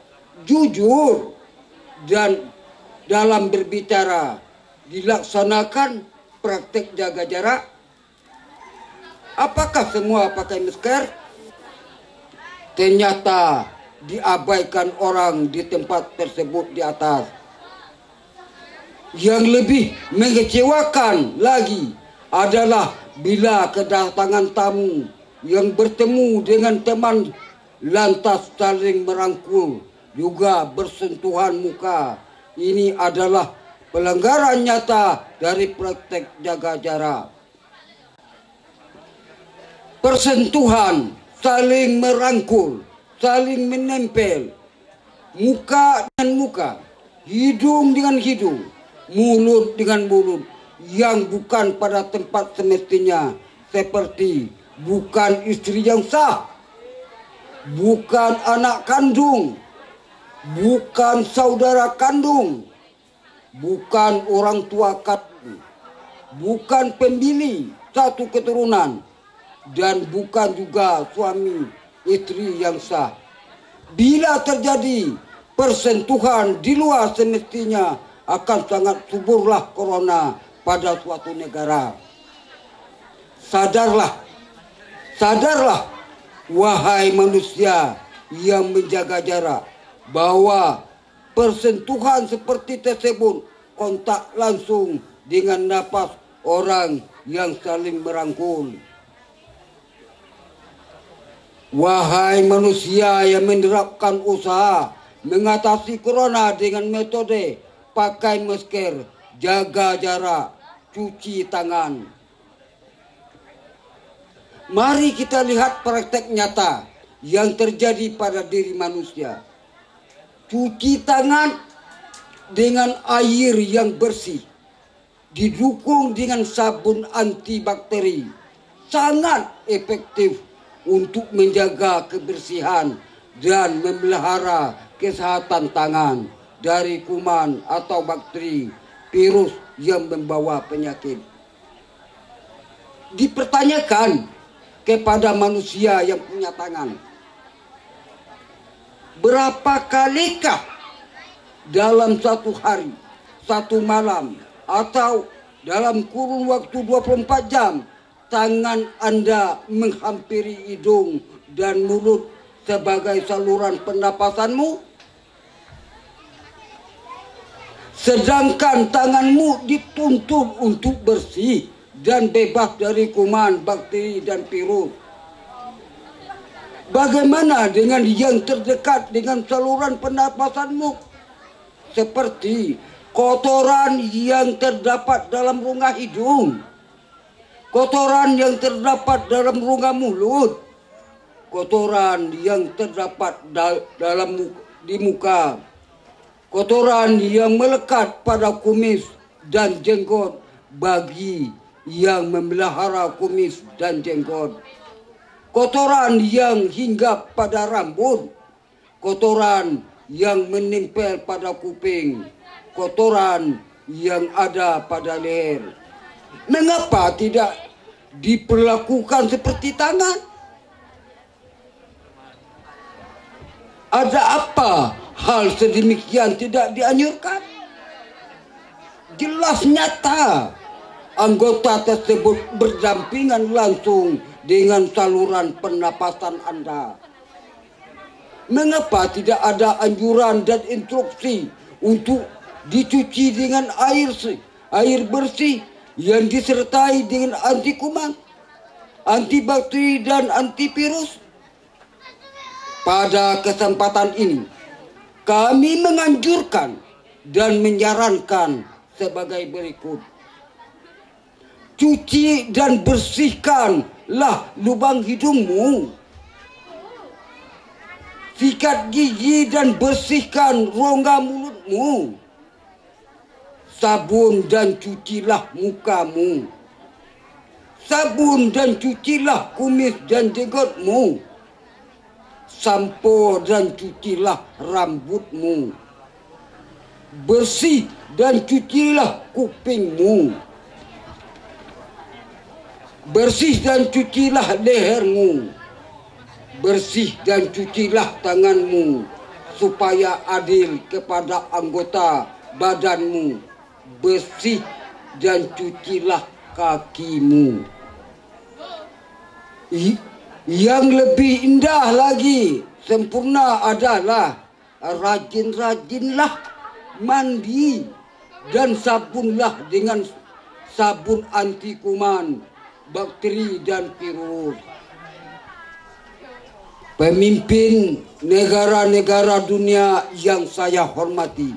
jujur, dan dalam berbicara dilaksanakan praktek jaga jarak. Apakah semua pakai masker? Ternyata diabaikan orang di tempat tersebut di atas. Yang lebih mengecewakan lagi adalah bila kedatangan tamu yang bertemu dengan teman lantas saling merangkul, juga bersentuhan muka. Ini adalah pelanggaran nyata dari praktek jaga jarak. Persentuhan, saling merangkul, saling menempel, muka dengan muka, hidung dengan hidung, mulut dengan mulut, yang bukan pada tempat semestinya, seperti bukan istri yang sah, bukan anak kandung, bukan saudara kandung, bukan orang tua kandung, bukan pembini satu keturunan, dan bukan juga suami istri yang sah. Bila terjadi persentuhan di luar semestinya, akan sangat suburlah corona pada suatu negara. Sadarlah, sadarlah, wahai manusia yang menjaga jarak, bahwa persentuhan seperti tersebut kontak langsung dengan napas orang yang saling merangkul. Wahai manusia yang menerapkan usaha mengatasi corona dengan metode pakai masker, jaga jarak, cuci tangan. Mari kita lihat praktek nyata yang terjadi pada diri manusia. Cuci tangan dengan air yang bersih, didukung dengan sabun antibakteri, sangat efektif untuk menjaga kebersihan dan memelihara kesehatan tangan dari kuman atau bakteri, virus yang membawa penyakit. Dipertanyakan kepada manusia yang punya tangan, berapa kalikah dalam satu hari, satu malam, atau dalam kurun waktu 24 jam tangan Anda menghampiri hidung dan mulut sebagai saluran pernapasanmu? Sedangkan tanganmu dituntut untuk bersih dan bebas dari kuman, bakteri, dan virus. Bagaimana dengan yang terdekat dengan saluran pernapasanmu? Seperti kotoran yang terdapat dalam rongga hidung, kotoran yang terdapat dalam rongga mulut, kotoran yang terdapat di muka, kotoran yang melekat pada kumis dan jenggot, bagi yang memelihara kumis dan jenggot. Kotoran yang hinggap pada rambut, kotoran yang menempel pada kuping, kotoran yang ada pada leher. Mengapa tidak diperlakukan seperti tangan? Ada apa hal sedemikian tidak dianjurkan? Jelas nyata anggota tersebut berdampingan langsung dengan saluran pernapasan Anda. Mengapa tidak ada anjuran dan instruksi untuk dicuci dengan air bersih yang disertai dengan anti kuman, antibakteri dan antivirus? Pada kesempatan ini, kami menganjurkan dan menyarankan sebagai berikut. Cuci dan bersihkanlah lubang hidungmu. Sikat gigi dan bersihkan rongga mulutmu. Sabun dan cucilah mukamu. Sabun dan cucilah kumis dan jenggotmu. Sampo dan cucilah rambutmu. Bersih dan cucilah kupingmu. Bersih dan cucilah lehermu. Bersih dan cucilah tanganmu, supaya adil kepada anggota badanmu. Bersih dan cucilah kakimu. Yang lebih indah lagi, sempurna adalah rajin-rajinlah mandi dan sabunlah dengan sabun anti kuman, bakteri dan virus. Pemimpin negara-negara dunia yang saya hormati,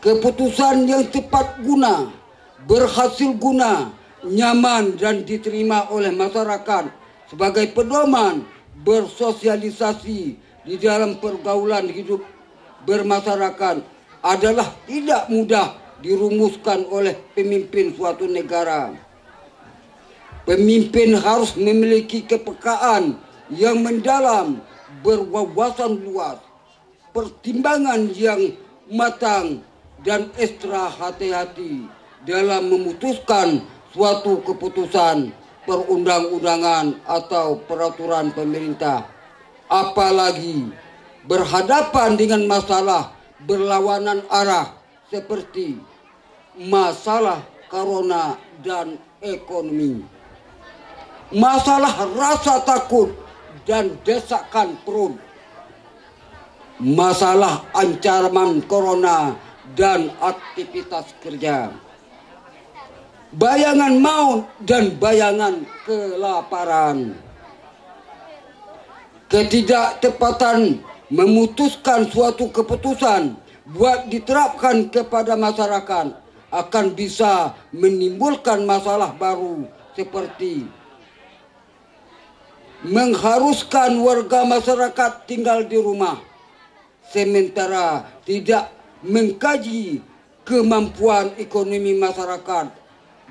keputusan yang tepat guna, berhasil guna, nyaman dan diterima oleh masyarakat sebagai pedoman bersosialisasi di dalam pergaulan hidup bermasyarakat adalah tidak mudah dirumuskan oleh pemimpin suatu negara. Pemimpin harus memiliki kepekaan yang mendalam, berwawasan luas, pertimbangan yang matang, dan ekstra hati-hati dalam memutuskan suatu keputusan perundang-undangan atau peraturan pemerintah. Apalagi berhadapan dengan masalah berlawanan arah seperti masalah corona dan ekonomi. Masalah rasa takut dan desakan perut. Masalah ancaman corona dan aktivitas kerja. Bayangan maut dan bayangan kelaparan. Ketidaktepatan memutuskan suatu keputusan buat diterapkan kepada masyarakat akan bisa menimbulkan masalah baru seperti mengharuskan warga masyarakat tinggal di rumah sementara tidak mengkaji kemampuan ekonomi masyarakat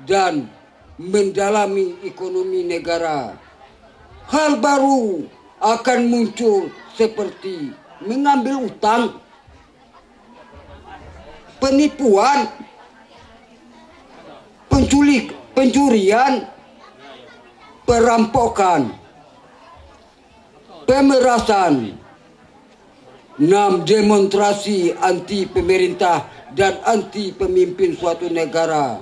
dan mendalami ekonomi negara. Hal baru akan muncul seperti mengambil utang, penipuan, pencurian, perampokan, pemerasan, demonstrasi anti pemerintah dan anti pemimpin suatu negara,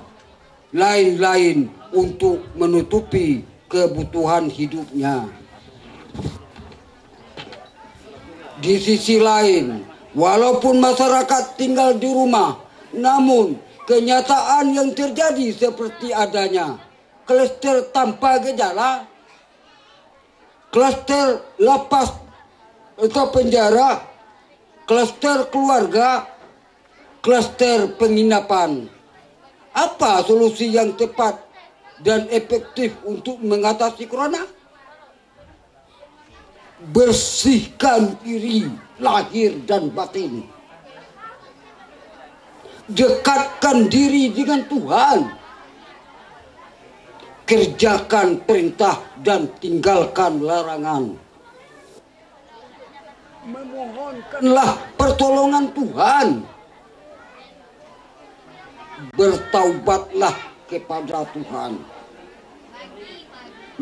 lain-lain untuk menutupi kebutuhan hidupnya. Di sisi lain, walaupun masyarakat tinggal di rumah, namun kenyataan yang terjadi seperti adanya klaster tanpa gejala, klaster lapas atau penjara, klaster keluarga, klaster penginapan. Apa solusi yang tepat dan efektif untuk mengatasi corona? Bersihkan diri, lahir dan batin. Dekatkan diri dengan Tuhan kerjakan perintah dan tinggalkan larangan. Memohonkanlah pertolongan Tuhan. Bertaubatlah kepada Tuhan.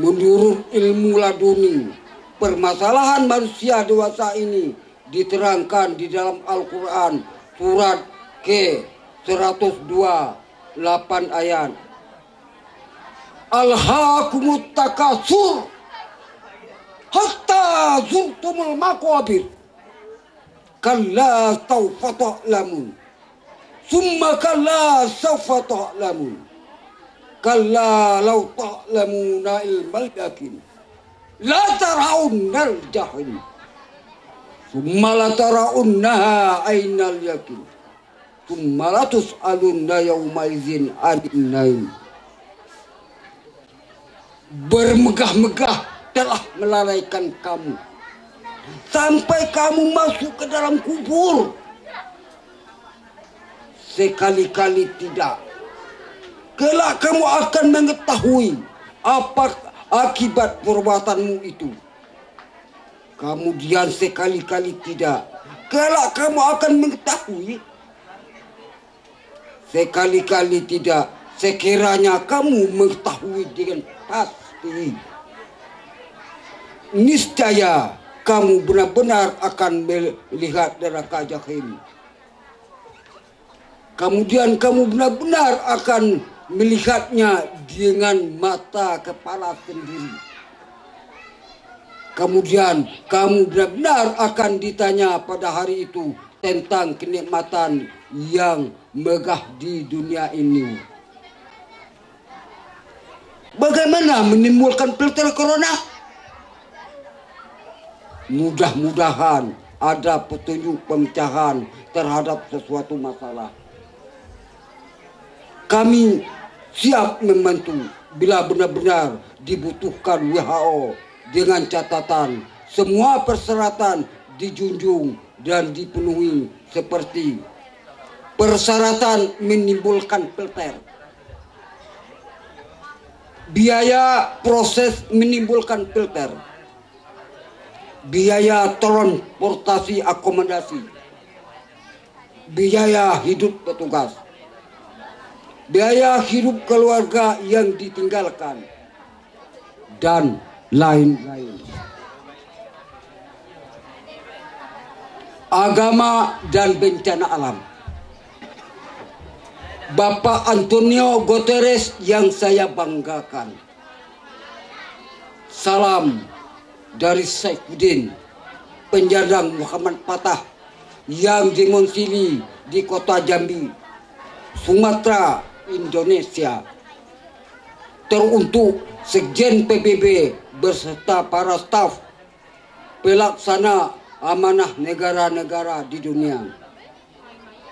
Menurut ilmu laduni, permasalahan manusia dewasa ini diterangkan di dalam Al-Quran surat ke-102 8 ayat. Alhaakumut takasur hatta zurtumul maqabir kalla sawfa ta'lamun summa kalla sawfa ta'lamun kalla law ta'lamuna ilmal yaqin la tarawunnal jahim summa la tarawunnaha ainal yaqin summa la tus'alunna yawma idzin 'anil naim. Bermegah-megah telah melalaikan kamu sampai kamu masuk ke dalam kubur. Sekali-kali tidak. Kelak kamu akan mengetahui apa akibat perbuatanmu itu. Kemudian sekali-kali tidak. Kelak kamu akan mengetahui. Sekali-kali tidak. Sekiranya kamu mengetahui dengan pasti, niscaya kamu benar-benar akan melihat neraka jahim. Kemudian kamu benar-benar akan melihatnya dengan mata kepala sendiri. Kemudian kamu benar-benar akan ditanya pada hari itu tentang kenikmatan yang megah di dunia ini. Bagaimana menimbulkan filter corona? Mudah-mudahan ada petunjuk pemecahan terhadap sesuatu masalah. Kami siap membantu bila benar-benar dibutuhkan WHO dengan catatan semua persyaratan dijunjung dan dipenuhi seperti persyaratan menimbulkan filter, biaya proses menimbulkan filter, biaya transportasi akomodasi, biaya hidup petugas, biaya hidup keluarga yang ditinggalkan, dan lain-lain. Agama dan bencana alam. Bapak Antonio Guterres yang saya banggakan. Salam dari Saifuddin, penjadang Muhammad Patah yang dimonsili di kota Jambi, Sumatera, Indonesia. Teruntuk Sekjen PBB beserta para staf pelaksana amanah negara-negara di dunia.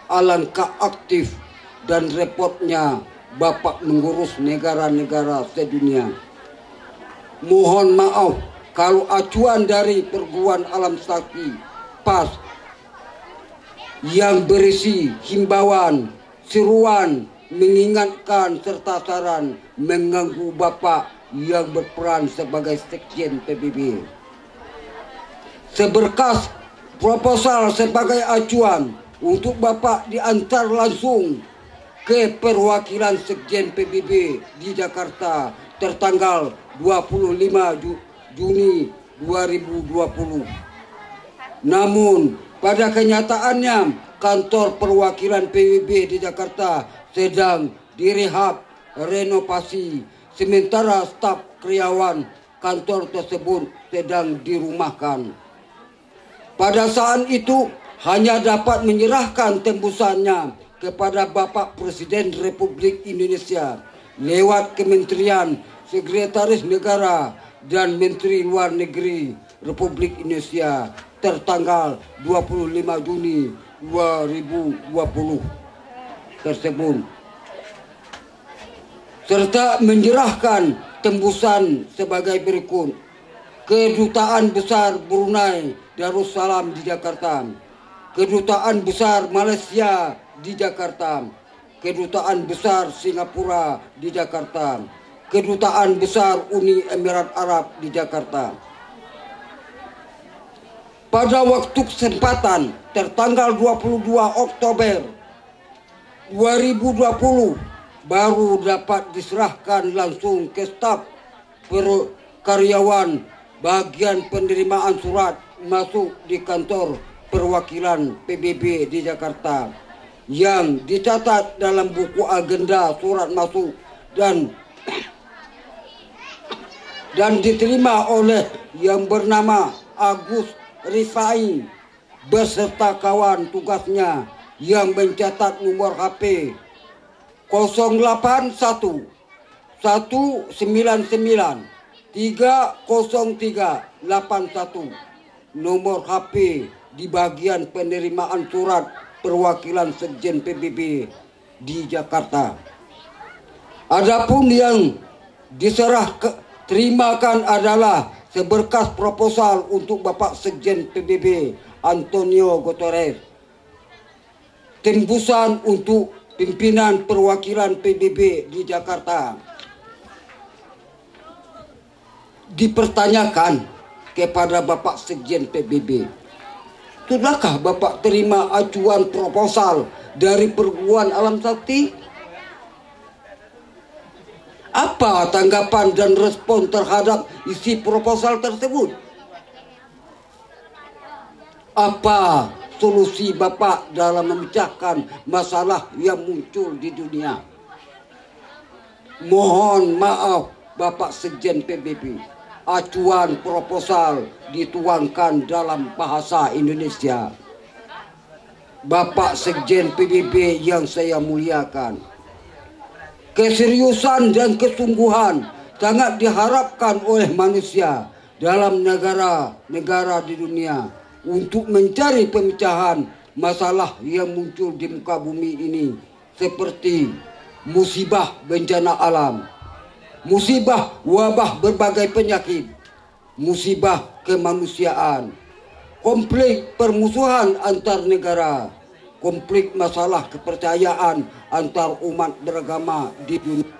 Alangkah aktif dan repotnya Bapak mengurus negara-negara sedunia. Mohon maaf kalau acuan dari perguruan alam sakti PAS yang berisi himbauan, seruan, mengingatkan serta saran mengganggu Bapak yang berperan sebagai Sekjen PBB. Seberkas proposal sebagai acuan untuk Bapak diantar langsung ke perwakilan Sekjen PBB di Jakarta tertanggal 25 Juni 2020. Namun pada kenyataannya kantor perwakilan PBB di Jakarta sedang direhab renovasi, sementara staf karyawan kantor tersebut sedang dirumahkan. Pada saat itu hanya dapat menyerahkan tembusannya kepada Bapak Presiden Republik Indonesia lewat Kementerian Sekretaris Negara dan Menteri Luar Negeri Republik Indonesia tertanggal 25 Juni 2020 tersebut, serta menyerahkan tembusan sebagai berikut: Kedutaan Besar Brunei Darussalam di Jakarta, Kedutaan Besar Malaysia di Jakarta, Kedutaan Besar Singapura di Jakarta, Kedutaan Besar Uni Emirat Arab di Jakarta. Pada waktu kesempatan tertanggal 22 Oktober 2020 baru dapat diserahkan langsung ke staf karyawan bagian penerimaan surat masuk di kantor perwakilan PBB di Jakarta yang dicatat dalam buku agenda surat masuk dan diterima oleh yang bernama Agus Rifai beserta kawan tugasnya yang mencatat nomor HP 081 199 30381, nomor HP di bagian penerimaan surat perwakilan Sekjen PBB di Jakarta. Adapun yang terimakan adalah seberkas proposal untuk Bapak Sekjen PBB Antonio Guterres, tembusan untuk pimpinan perwakilan PBB di Jakarta. Dipertanyakan kepada Bapak Sekjen PBB, sudahkah Bapak terima acuan proposal dari Perguruan Alam Sakti? Apa tanggapan dan respon terhadap isi proposal tersebut? Apa solusi Bapak dalam memecahkan masalah yang muncul di dunia? Mohon maaf Bapak Sekjen PBB, acuan proposal dituangkan dalam bahasa Indonesia. Bapak Sekjen PBB yang saya muliakan, keseriusan dan kesungguhan sangat diharapkan oleh manusia dalam negara-negara di dunia untuk mencari pemecahan masalah yang muncul di muka bumi ini, seperti musibah bencana alam, musibah wabah berbagai penyakit, musibah kemanusiaan, konflik permusuhan antar negara, konflik masalah kepercayaan antar umat beragama di dunia.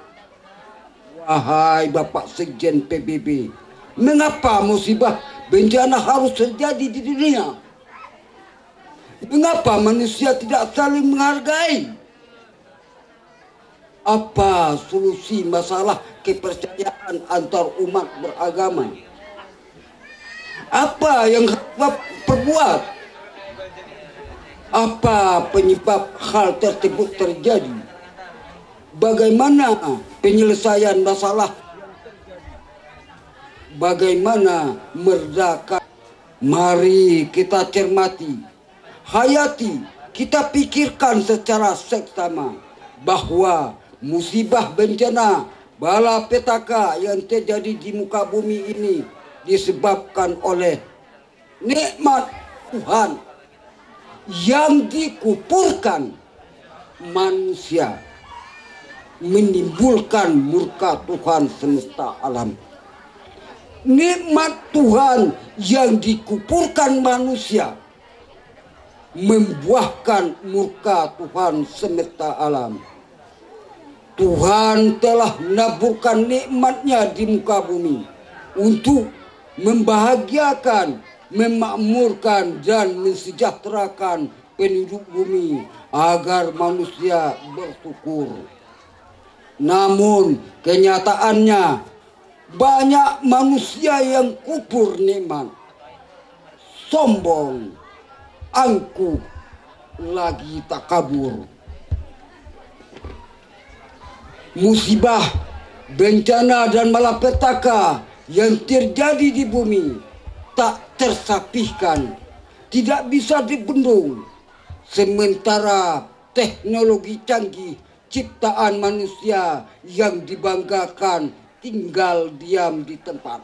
Wahai Bapak Sekjen PBB, mengapa musibah bencana harus terjadi di dunia? Mengapa manusia tidak saling menghargai? Apa solusi masalah kepercayaan antar umat beragama? Apa yang harus perbuat? Apa penyebab hal tersebut terjadi? Bagaimana penyelesaian masalah? Bagaimana meredakan? Mari kita cermati, hayati, kita pikirkan secara seksama bahwa musibah bencana bala petaka yang terjadi di muka bumi ini disebabkan oleh nikmat Tuhan yang dikupurkan manusia, menimbulkan murka Tuhan semesta alam. Nikmat Tuhan yang dikupurkan manusia membuahkan murka Tuhan semesta alam. Tuhan telah menaburkan nikmatnya di muka bumi untuk membahagiakan, memakmurkan dan mensejahterakan penduduk bumi agar manusia bersyukur. Namun kenyataannya banyak manusia yang kufur nikmat, sombong, angkuh, lagi takabur. Musibah, bencana dan malapetaka yang terjadi di bumi tak tersapihkan, tidak bisa dibendung. Sementara teknologi canggih ciptaan manusia yang dibanggakan tinggal diam di tempat,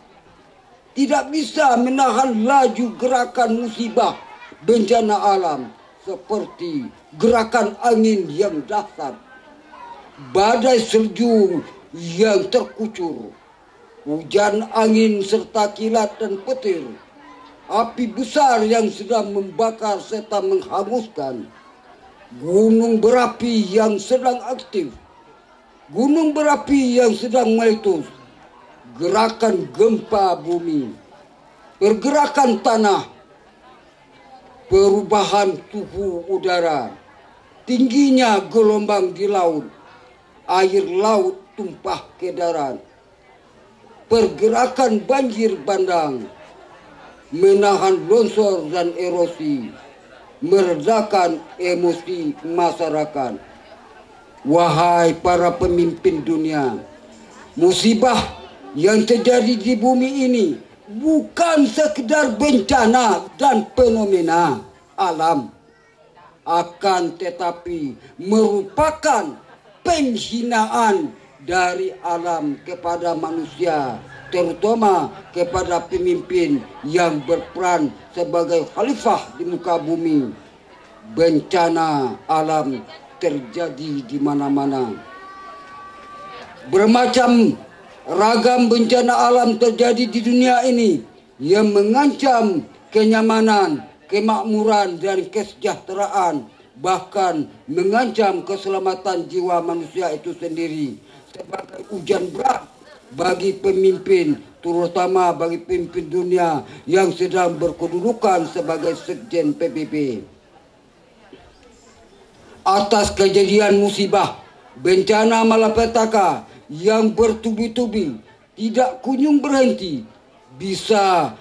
tidak bisa menahan laju gerakan musibah bencana alam seperti gerakan angin yang dahsyat, badai salju yang terkucur, hujan angin serta kilat dan petir, api besar yang sedang membakar serta menghanguskan, gunung berapi yang sedang aktif, gunung berapi yang sedang meletus, gerakan gempa bumi, pergerakan tanah, perubahan suhu udara, tingginya gelombang di laut, air laut tumpah ke darat, pergerakan banjir bandang, menahan longsor dan erosi, meredakan emosi masyarakat. Wahai para pemimpin dunia, musibah yang terjadi di bumi ini bukan sekedar bencana dan fenomena alam, akan tetapi merupakan penghinaan dari alam kepada manusia, terutama kepada pemimpin yang berperan sebagai khalifah di muka bumi. Bencana alam terjadi di mana-mana. Bermacam ragam bencana alam terjadi di dunia ini yang mengancam kenyamanan, kemakmuran dan kesejahteraan, bahkan mengancam keselamatan jiwa manusia itu sendiri. Sebagai ujian berat bagi pemimpin, terutama bagi pemimpin dunia yang sedang berkedudukan sebagai sekjen PBB. Atas kejadian musibah bencana malapetaka yang bertubi-tubi tidak kunjung berhenti, bisa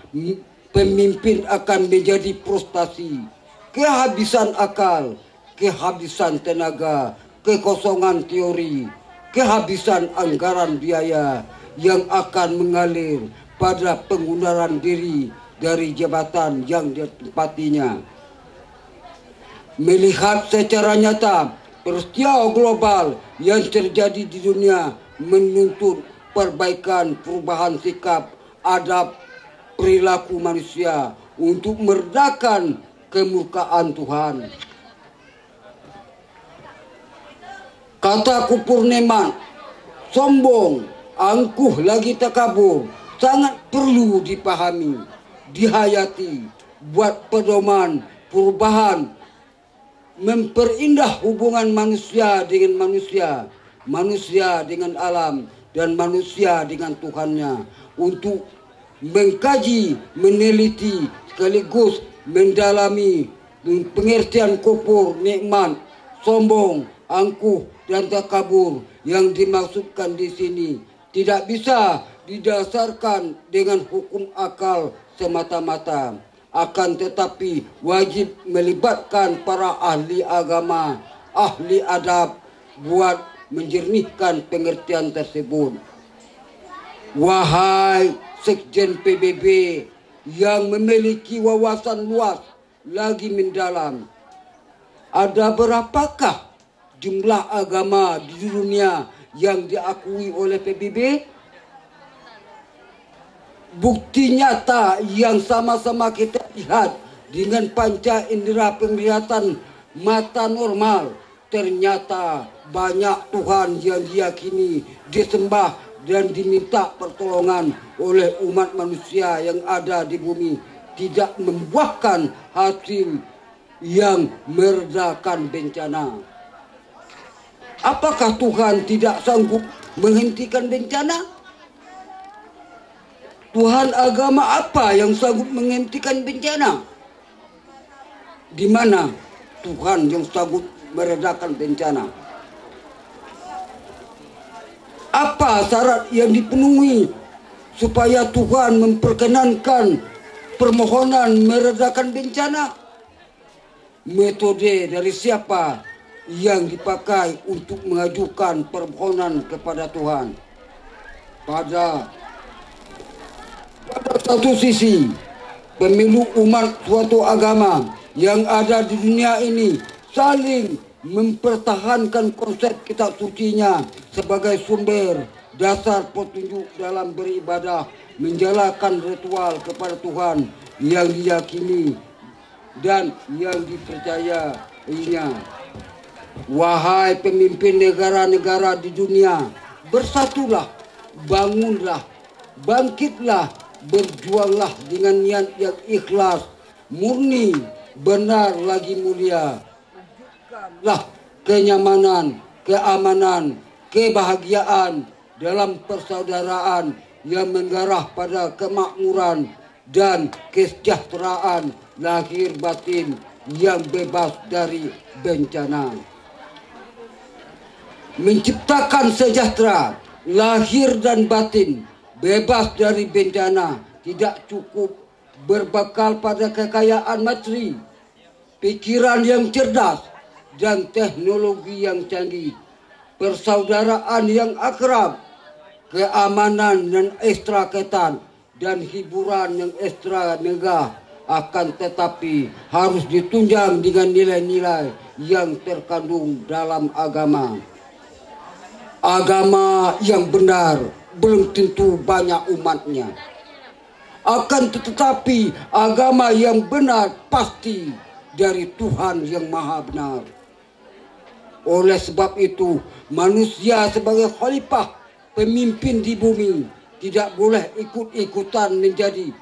pemimpin akan menjadi frustasi, kehabisan akal, kehabisan tenaga, kekosongan teori, kehabisan anggaran biaya yang akan mengalir pada pengunduran diri dari jabatan yang ditempatinya. Melihat secara nyata peristiwa global yang terjadi di dunia menuntut perbaikan perubahan sikap, adab, perilaku manusia untuk meredakan kemurkaan Tuhan. Kata Kupurneman, sombong, angkuh lagi takabur, sangat perlu dipahami, dihayati, buat pedoman perubahan, memperindah hubungan manusia dengan manusia, manusia dengan alam, dan manusia dengan Tuhannya, untuk mengkaji, meneliti, sekaligus mendalami pengertian kufur, nikmat, sombong, angkuh, dan takabur yang dimaksudkan di sini. Tidak bisa didasarkan dengan hukum akal semata-mata, akan tetapi wajib melibatkan para ahli agama, ahli adab buat menjernihkan pengertian tersebut. Wahai sekjen PBB yang memiliki wawasan luas lagi mendalam, ada berapakah jumlah agama di dunia yang diakui oleh PBB? Bukti nyata yang sama-sama kita lihat dengan panca indera penglihatan mata normal, ternyata banyak Tuhan yang diyakini, disembah dan diminta pertolongan oleh umat manusia yang ada di bumi tidak membuahkan hasil yang meredakan bencana. Apakah Tuhan tidak sanggup menghentikan bencana? Tuhan agama apa yang sanggup menghentikan bencana? Di mana Tuhan yang sanggup meredakan bencana? Apa syarat yang dipenuhi supaya Tuhan memperkenankan permohonan meredakan bencana? Metode dari siapa yang dipakai untuk mengajukan permohonan kepada Tuhan? Pada satu sisi, pemilu umat suatu agama yang ada di dunia ini saling mempertahankan konsep kitab sucinya sebagai sumber dasar petunjuk dalam beribadah, menjalankan ritual kepada Tuhan yang diyakini dan yang dipercayainya. Wahai pemimpin negara-negara di dunia, bersatulah, bangunlah, bangkitlah, berjuanglah dengan niat yang ikhlas, murni, benar lagi mulia. Wujudkanlah kenyamanan, keamanan, kebahagiaan dalam persaudaraan yang mengarah pada kemakmuran dan kesejahteraan lahir batin yang bebas dari bencana. Menciptakan sejahtera lahir dan batin bebas dari bencana tidak cukup berbekal pada kekayaan materi, pikiran yang cerdas, dan teknologi yang canggih, persaudaraan yang akrab, keamanan yang ekstra ketat, dan hiburan yang ekstra megah, akan tetapi harus ditunjang dengan nilai-nilai yang terkandung dalam agama. Agama yang benar belum tentu banyak umatnya. Akan tetapi agama yang benar pasti dari Tuhan yang Maha Benar. Oleh sebab itu, manusia sebagai khalifah, pemimpin di bumi, tidak boleh ikut-ikutan menjadi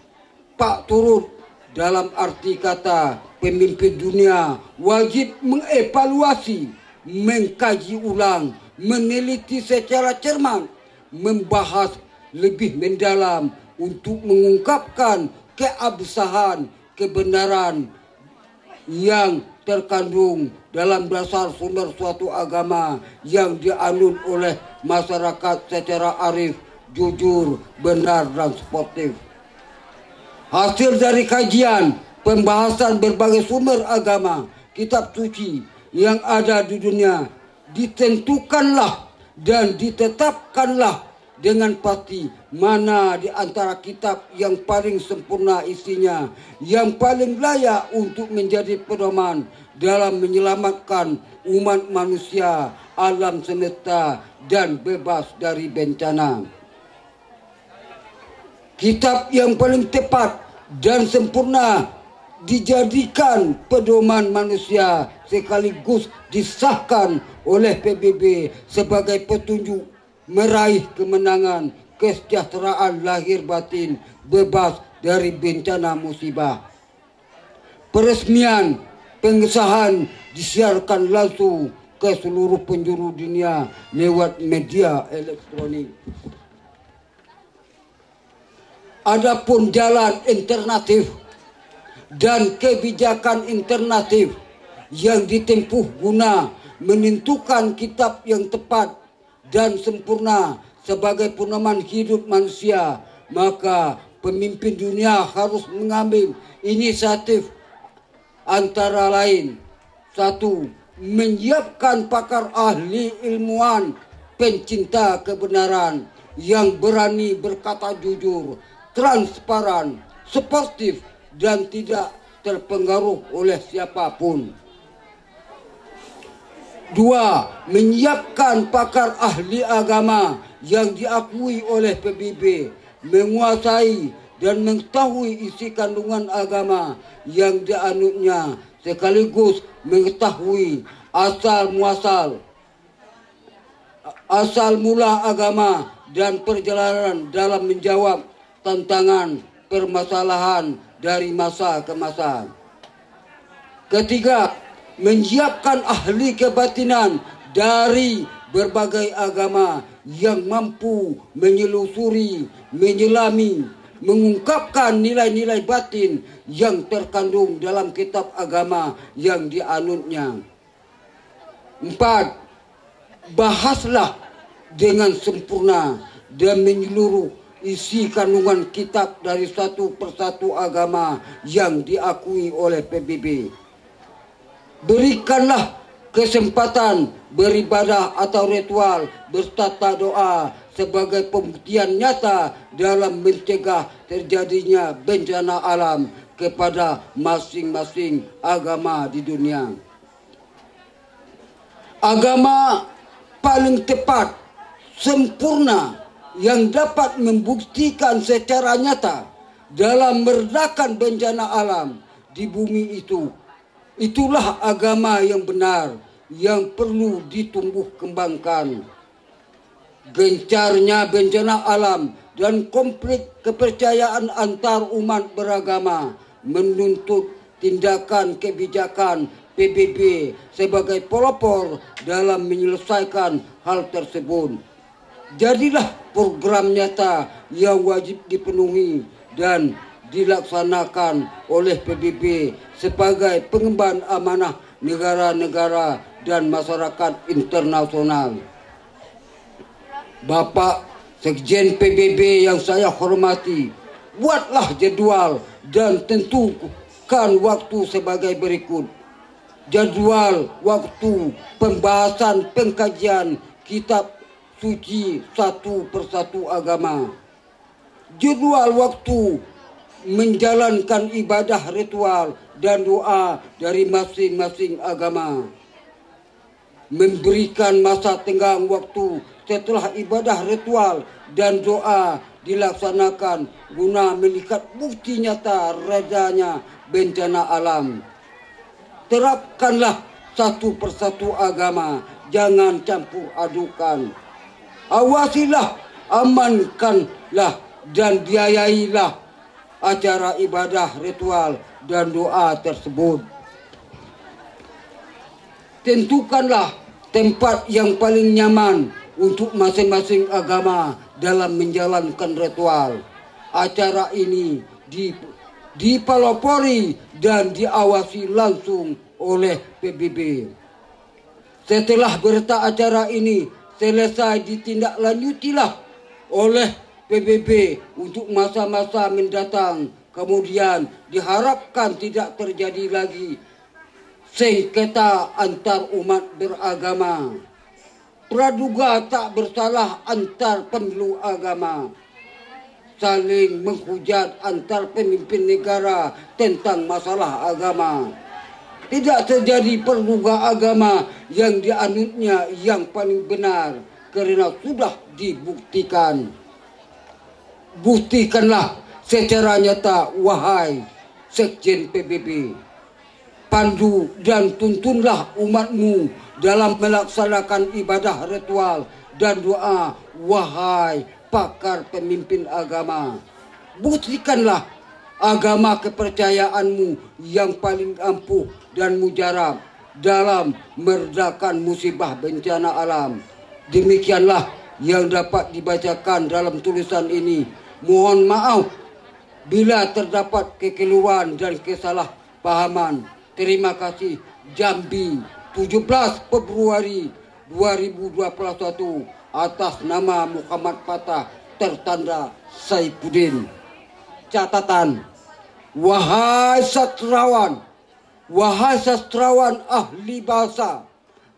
pak turut. Dalam arti kata, pemimpin dunia wajib mengevaluasi, mengkaji ulang, meneliti secara cermat, membahas lebih mendalam untuk mengungkapkan keabsahan, kebenaran yang terkandung dalam dasar sumber suatu agama yang dianut oleh masyarakat secara arif, jujur, benar, dan sportif. Hasil dari kajian, pembahasan berbagai sumber agama, kitab suci yang ada di dunia, ditentukanlah dan ditetapkanlah dengan pasti mana di antara kitab yang paling sempurna isinya, yang paling layak untuk menjadi pedoman dalam menyelamatkan umat manusia, alam semesta, dan bebas dari bencana. Kitab yang paling tepat dan sempurna dijadikan pedoman manusia sekaligus disahkan oleh PBB sebagai petunjuk meraih kemenangan, kesejahteraan lahir batin bebas dari bencana musibah. Peresmian pengesahan disiarkan langsung ke seluruh penjuru dunia lewat media elektronik. Adapun jalan alternatif dan kebijakan alternatif yang ditempuh guna menentukan kitab yang tepat dan sempurna sebagai pedoman hidup manusia, maka pemimpin dunia harus mengambil inisiatif antara lain: 1. Menyiapkan pakar ahli ilmuwan pencinta kebenaran yang berani berkata jujur, transparan, sportif, dan tidak terpengaruh oleh siapapun. 2. Menyiapkan pakar ahli agama yang diakui oleh PBB, menguasai dan mengetahui isi kandungan agama yang dianutnya, sekaligus mengetahui asal mula agama dan perjalanan dalam menjawab tantangan permasalahan dari masa ke masa. 3. Menyiapkan ahli kebatinan dari berbagai agama yang mampu menyelusuri, menyelami, mengungkapkan nilai-nilai batin yang terkandung dalam kitab agama yang dianutnya. 4. Bahaslah dengan sempurna dan menyeluruh isi kandungan kitab dari satu persatu agama yang diakui oleh PBB. Berikanlah kesempatan beribadah atau ritual bertata doa sebagai pembuktian nyata dalam mencegah terjadinya bencana alam kepada masing-masing agama di dunia. Agama paling tepat, sempurna, yang dapat membuktikan secara nyata dalam meredakan bencana alam di bumi itu. Itulah agama yang benar yang perlu ditumbuh kembangkan. Gencarnya bencana alam dan konflik kepercayaan antar umat beragama menuntut tindakan kebijakan PBB sebagai pelopor dalam menyelesaikan hal tersebut. Jadilah program nyata yang wajib dipenuhi dan dilaksanakan oleh PBB sebagai pengemban amanah negara-negara dan masyarakat internasional. Bapak Sekjen PBB yang saya hormati, buatlah jadwal dan tentukan waktu sebagai berikut. Jadwal waktu pembahasan pengkajian kitab suci satu persatu agama. Jadwal waktu menjalankan ibadah ritual dan doa dari masing-masing agama. Memberikan masa tenggang waktu setelah ibadah ritual dan doa dilaksanakan guna melihat bukti nyata redanya bencana alam. Terapkanlah satu persatu agama, jangan campur adukan. Awasilah, amankanlah dan biayailah acara ibadah ritual dan doa tersebut. Tentukanlah tempat yang paling nyaman untuk masing-masing agama dalam menjalankan ritual. Acara ini dipelopori dan diawasi langsung oleh PBB. Setelah berita acara ini selesai, ditindaklanjutilah oleh PBB untuk masa-masa mendatang. Kemudian diharapkan tidak terjadi lagi sengketa antar umat beragama, praduga tak bersalah antar pemeluk agama, saling menghujat antar pemimpin negara tentang masalah agama. Tidak terjadi praduga agama yang dianutnya yang paling benar karena sudah dibuktikan. Buktikanlah secara nyata, wahai Sekjen PBB. Pandu dan tuntunlah umatmu dalam melaksanakan ibadah ritual dan doa, wahai pakar pemimpin agama. Buktikanlah agama kepercayaanmu yang paling ampuh dan mujarab dalam meredakan musibah bencana alam. Demikianlah yang dapat dibacakan dalam tulisan ini. Mohon maaf bila terdapat kekeliruan dan kesalahpahaman. Terima kasih. Jambi, 17 Februari 2021, atas nama Muhammad Fatah, tertanda Saifuddin. Catatan, wahai sastrawan ahli bahasa,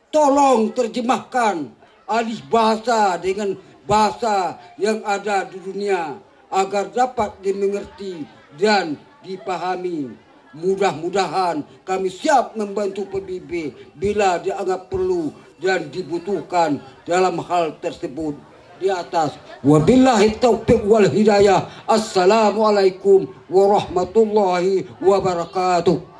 tolong terjemahkan alih bahasa dengan bahasa yang ada di dunia agar dapat dimengerti dan dipahami. Mudah-mudahan kami siap membantu PBB bila dianggap perlu dan dibutuhkan dalam hal tersebut. Di atas, wabillahi taufiq wal hidayah. Assalamualaikum warahmatullahi wabarakatuh.